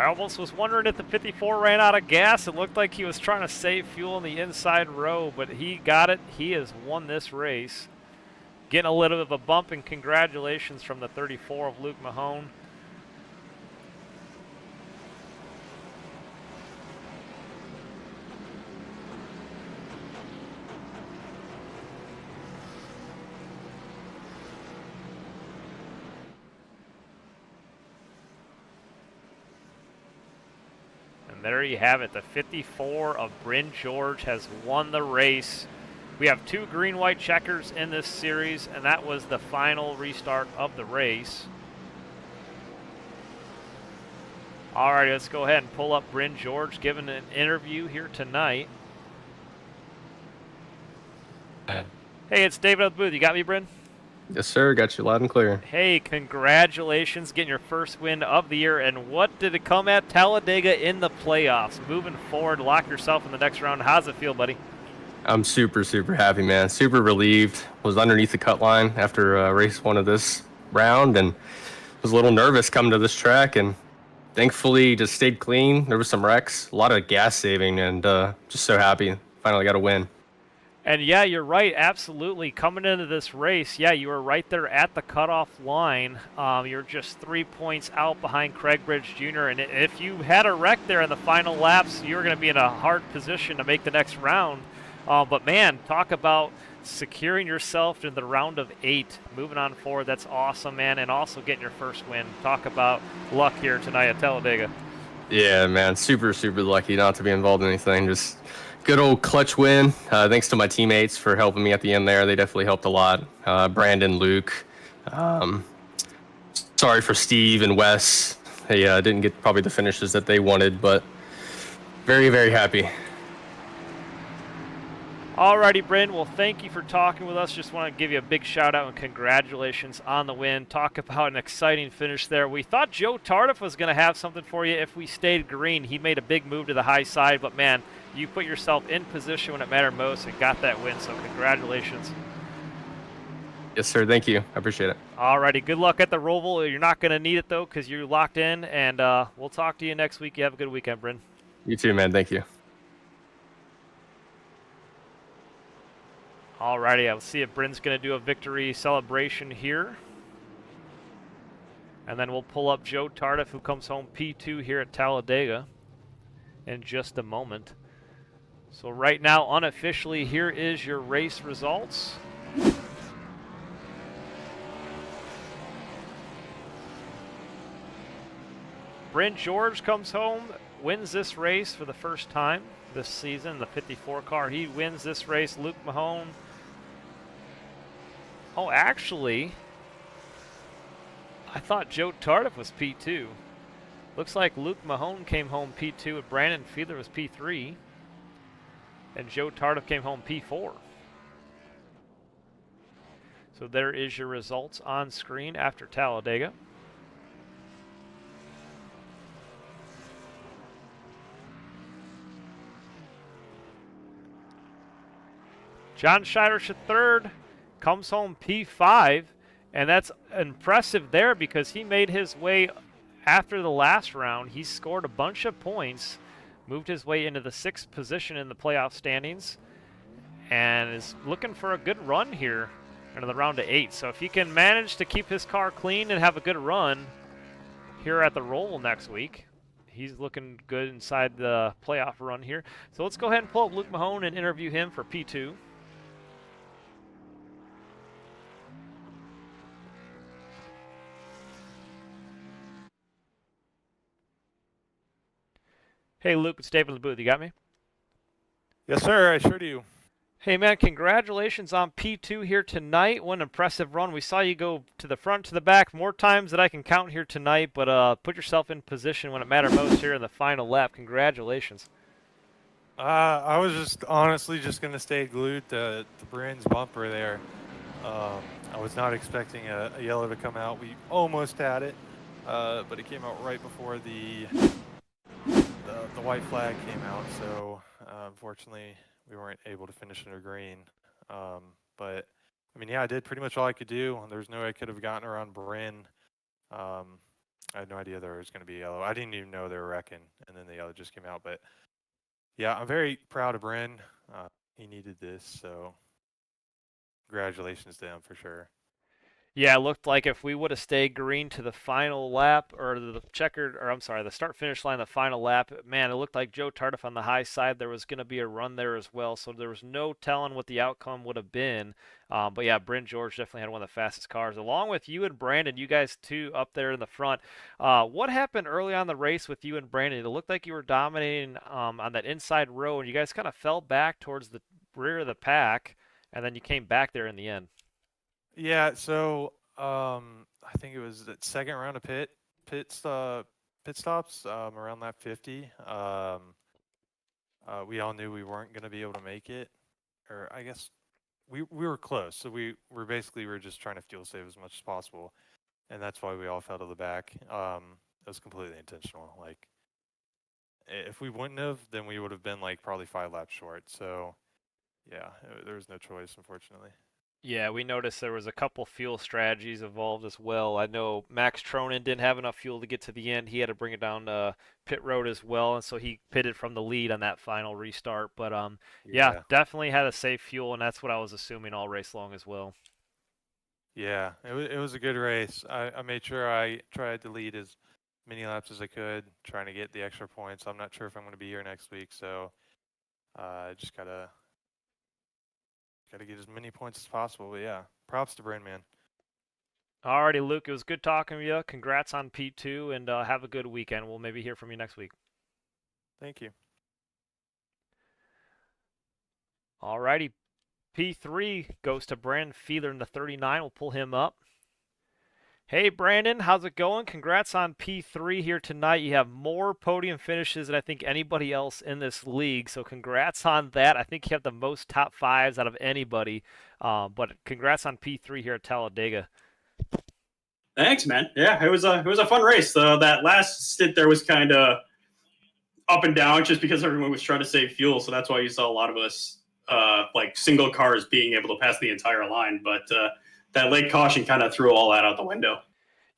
I almost was wondering if the 54 ran out of gas. It looked like he was trying to save fuel in the inside row, but he got it. He has won this race. Getting a little bit of a bump, and congratulations from the 34 of Luke Mahone. And there you have it. The 54 of Bryn George has won the race. We have 2 green-white checkers in this series, and that was the final restart of the race. All right, let's go ahead and pull up Bryn George giving an interview here tonight. Hey, it's David at the booth. You got me, Bryn? Yes, sir. Got you loud and clear. Hey, congratulations getting your first win of the year. And what did it come at? Talladega in the playoffs. Moving forward, lock yourself in the next round. How's it feel, buddy? I'm super, super happy, man. Super relieved. Was underneath the cut line after race 1 of this round and was a little nervous coming to this track. And thankfully, just stayed clean. There was some wrecks, a lot of gas saving, and just so happy. Finally got a win. And yeah, you're right, absolutely. Coming into this race, yeah, you were right there at the cutoff line. You're just 3 points out behind Craig Bridge Jr. And if you had a wreck there in the final laps, you were going to be in a hard position to make the next round. But man, talk about securing yourself in the round of 8, moving on forward. That's awesome, man. And also getting your first win. Talk about luck here tonight at Talladega. Yeah, man. Super, super lucky not to be involved in anything. Just good old clutch win. Thanks to my teammates for helping me at the end there. They definitely helped a lot. Brandon, Luke. Sorry for Steve and Wes. They didn't get probably the finishes that they wanted, but very, very happy. Alrighty, Bryn. Well, thank you for talking with us. Just want to give you a big shout out and congratulations on the win. Talk about an exciting finish there. We thought Joe Tardif was going to have something for you if we stayed green. He made a big move to the high side, but man, you put yourself in position when it mattered most and got that win, so congratulations. Yes, sir. Thank you. I appreciate it. Alrighty, good luck at the Roval. You're not going to need it, though, because you're locked in, and we'll talk to you next week. You have a good weekend, Bryn. You too, man. Thank you. Alrighty, I'll see if Bryn's going to do a victory celebration here. And then we'll pull up Joe Tardif, who comes home P2 here at Talladega in just a moment. So right now, unofficially, here is your race results. Bryn George comes home, wins this race for the first time this season, the 54 car. He wins this race. Luke Mahone. Oh, actually, I thought Joe Tardif was P2. Looks like Luke Mahone came home P2 and Brandon Fiedler was P3. And Joe Tardif came home P4. So there is your results on screen after Talladega. John Scheidrich III comes home P5, and that's impressive there because he made his way after the last round. He scored a bunch of points, moved his way into the 6th position in the playoff standings, and is looking for a good run here in the round of 8. So if he can manage to keep his car clean and have a good run here at the Roval next week, he's looking good inside the playoff run here. So let's go ahead and pull up Luke Mahone and interview him for P2. Hey, Luke, it's David in the booth. You got me? Yes, sir. I sure do. Hey, man, congratulations on P2 here tonight. What an impressive run. We saw you go to the front, to the back more times than I can count here tonight, but put yourself in position when it mattered most here in the final lap. Congratulations. I was just honestly just going to stay glued to Bryn's bumper there. I was not expecting a yellow to come out. We almost had it, but it came out right before the white flag came out, so unfortunately we weren't able to finish under green. But I mean, yeah, I did pretty much all I could do. There's no way I could have gotten around Bryn. I had no idea there was going to be yellow. I didn't even know they were wrecking, and then the yellow just came out. But yeah, I'm very proud of Bryn. He needed this, so congratulations to him for sure. Yeah, it looked like if we would have stayed green to the final lap, or the checkered, or I'm sorry, the start finish line, the final lap, man, it looked like Joe Tardif on the high side. There was going to be a run there as well, so there was no telling what the outcome would have been. But yeah, Bryn George definitely had one of the fastest cars, along with you and Brandon. You guys two up there in the front. What happened early on the race with you and Brandon? It looked like you were dominating on that inside row, and you guys kind of fell back towards the rear of the pack, and then you came back there in the end. Yeah, so I think it was the second round of pit stops around lap 50. We all knew we weren't going to be able to make it, or I guess we were close. So we were just trying to fuel save as much as possible, and that's why we all fell to the back. It was completely intentional. Like if we wouldn't have, then we would have been like probably 5 laps short. So yeah, there was no choice, unfortunately. Yeah, we noticed there was a couple fuel strategies involved as well. I know Max Tronin didn't have enough fuel to get to the end. He had to bring it down pit road as well, and so he pitted from the lead on that final restart. But yeah, definitely had a safe fuel, and that's what I was assuming all race long as well. Yeah, it was a good race. I made sure I tried to lead as many laps as I could, trying to get the extra points. I'm not sure if I'm going to be here next week, so I just gotta get as many points as possible. But yeah, props to Bryn, man. Alrighty, Luke, it was good talking to you. Congrats on P2, and have a good weekend. We'll maybe hear from you next week. Thank you. Alrighty, P3 goes to Brandon Fiedler in the 39. We'll pull him up. Hey, Brandon, how's it going? Congrats on P3 here tonight. You have more podium finishes than I think anybody else in this league, so congrats on that. I think you have the most top 5s out of anybody, but congrats on P3 here at Talladega. Thanks, man. Yeah, it was a fun race. That last stint there was kind of up and down just because everyone was trying to save fuel, so that's why you saw a lot of us like single cars being able to pass the entire line, but that late caution kind of threw all that out the window.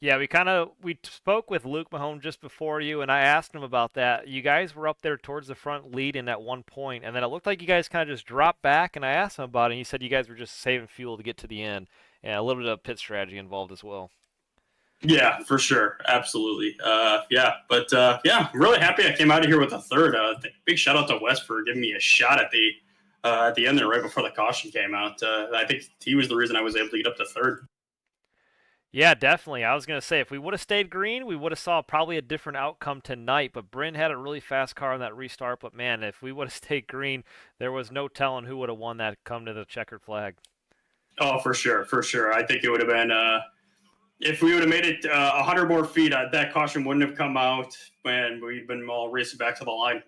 Yeah, we spoke with Luke Mahone just before you, and I asked him about that. You guys were up there towards the front leading at one point, and then it looked like you guys kind of just dropped back, and I asked him about it, and he said you guys were just saving fuel to get to the end, and a little bit of pit strategy involved as well. Yeah, for sure. Absolutely. Yeah, I'm really happy I came out of here with a third. Big shout out to Wes for giving me a shot at the end there right before the caution came out. I think he was the reason I was able to get up to third. Yeah, definitely. I was going to say, if we would have stayed green, we would have saw probably a different outcome tonight, but Bryn had a really fast car on that restart, but man, if we would have stayed green, there was no telling who would have won that come to the checkered flag. Oh, for sure. I think it would have been, if we would have made it 100 more feet, that caution wouldn't have come out, and we'd been all racing back to the line.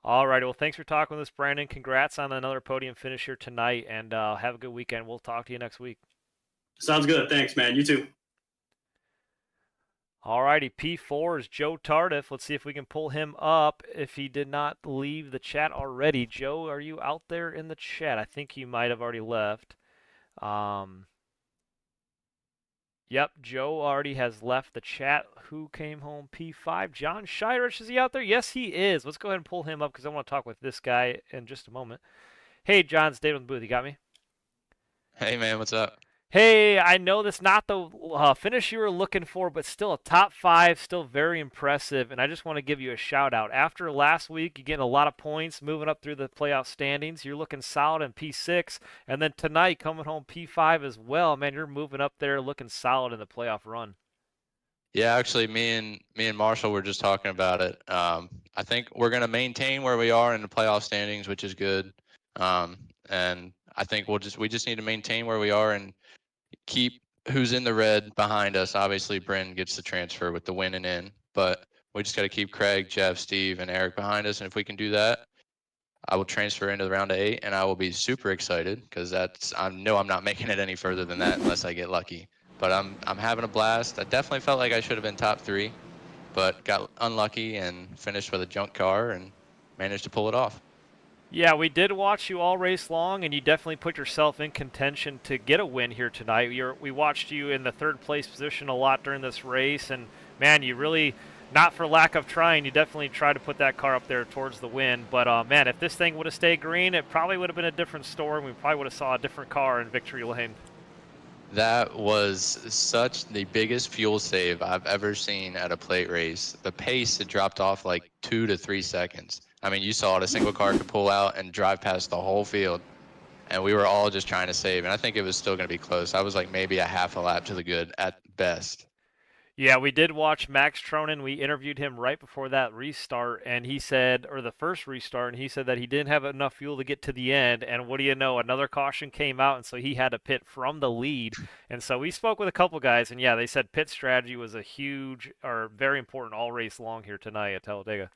All right. Well, thanks for talking with us, Brandon. Congrats on another podium finish here tonight, and have a good weekend. We'll talk to you next week. Sounds good. Thanks, man. You too. All righty. P4 is Joe Tardif. Let's see if we can pull him up if he did not leave the chat already. Joe, are you out there in the chat? I think you might have already left. Yep, Joe already has left the chat. Who came home? P5. John Shirich, is he out there? Yes, he is. Let's go ahead and pull him up because I want to talk with this guy in just a moment. Hey, John, it's David Booth. You got me? Hey, man, what's up? Hey, I know that's not the finish you were looking for, but still a top 5, still very impressive, and I just want to give you a shout-out. After last week, you're getting a lot of points, moving up through the playoff standings. You're looking solid in P6, and then tonight coming home P5 as well. Man, you're moving up there looking solid in the playoff run. Yeah, actually, me and Marshall were just talking about it. I think we're going to maintain where we are in the playoff standings, which is good. And I think we just need to maintain where we are and keep who's in the red behind us. Obviously, Bryn gets the transfer with the win and in, but we just got to keep Craig, Jeff, Steve, and Eric behind us. And if we can do that, I will transfer into the round of 8, and I will be super excited because I know I'm not making it any further than that unless I get lucky. But I'm having a blast. I definitely felt like I should have been top 3, but got unlucky and finished with a junk car and managed to pull it off. Yeah, we did watch you all race long, and you definitely put yourself in contention to get a win here tonight. We watched you in the third place position a lot during this race, and man, you really, not for lack of trying, you definitely tried to put that car up there towards the win. But man, if this thing would have stayed green, it probably would have been a different story, and we probably would have saw a different car in victory lane. That was such the biggest fuel save I've ever seen at a plate race. The pace had dropped off like 2 to 3 seconds. I mean, you saw it. A single car could pull out and drive past the whole field. And we were all just trying to save. And I think it was still going to be close. I was like maybe a half a lap to the good at best. Yeah, we did watch Max Tronin. We interviewed him right before that restart, and he said, or the first restart, and he said that he didn't have enough fuel to get to the end. And what do you know? Another caution came out, and so he had to pit from the lead. And so we spoke with a couple guys, and yeah, they said pit strategy was a huge or very important all race long here tonight at Talladega.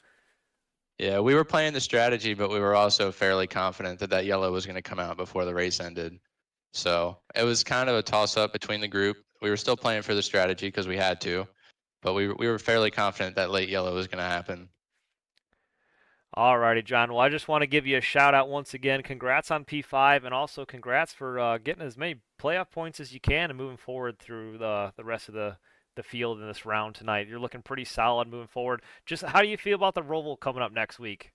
Yeah, we were playing the strategy, but we were also fairly confident that that yellow was going to come out before the race ended. So it was kind of a toss up between the group. We were still playing for the strategy because we had to, but we were fairly confident that late yellow was going to happen. Alrighty, John. Well, I just want to give you a shout out once again. Congrats on P5, and also congrats for getting as many playoff points as you can and moving forward through the rest of the field in this round tonight. You're looking pretty solid moving forward. Just how do you feel about the Roval coming up next week?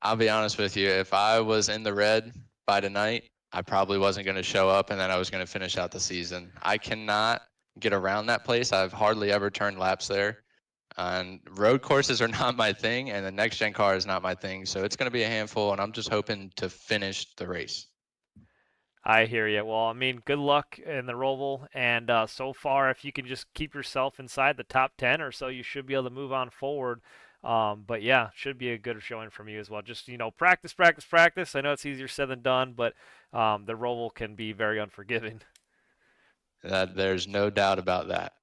I'll be honest with you. If I was in the red by tonight, I probably wasn't going to show up, and then I was going to finish out the season. I cannot get around that place. I've hardly ever turned laps there. And road courses are not my thing, and the next gen car is not my thing. So it's going to be a handful, and I'm just hoping to finish the race. I hear you. Well, I mean, good luck in the Roval, and so far, if you can just keep yourself inside the top 10 or so, you should be able to move on forward. But yeah, should be a good showing from you as well. Just, practice, practice, practice. I know it's easier said than done, but the Roval can be very unforgiving. There's no doubt about that.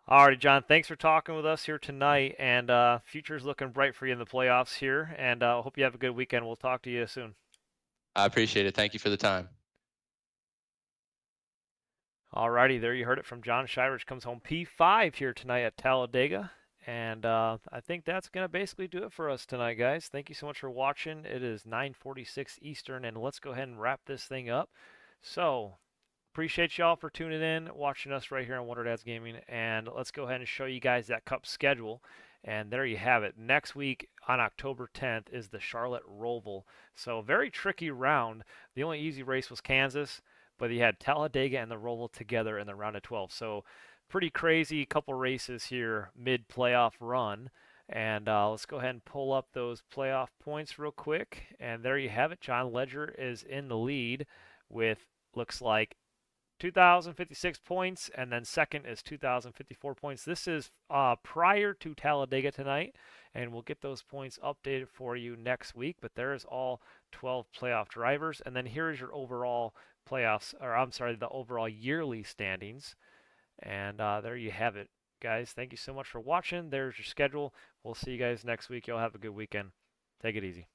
Alrighty, John, thanks for talking with us here tonight, and future's looking bright for you in the playoffs here, and hope you have a good weekend. We'll talk to you soon. I appreciate it. Thank you for the time. Alrighty, there you heard it from John Shirich. Comes home P5 here tonight at Talladega. And I think that's going to basically do it for us tonight, guys. Thank you so much for watching. It is 9:46 Eastern, and let's go ahead and wrap this thing up. So, appreciate y'all for tuning in, watching us right here on Wonder Dads Gaming. And let's go ahead and show you guys that Cup schedule. And there you have it. Next week on October 10th is the Charlotte Roval. So, a very tricky round. The only easy race was Kansas, but you had Talladega and the Roval together in the round of 12. So, pretty crazy couple races here mid-playoff run. And let's go ahead and pull up those playoff points real quick. And there you have it. John Ledger is in the lead with, looks like, 2,056 points, and then second is 2,054 points. This is prior to Talladega tonight, and we'll get those points updated for you next week. But there is all 12 playoff drivers, and then here is your overall playoffs, or I'm sorry, the overall yearly standings. And there you have it, guys. Thank you so much for watching. There's your schedule. We'll see you guys next week. Y'all have a good weekend. Take it easy.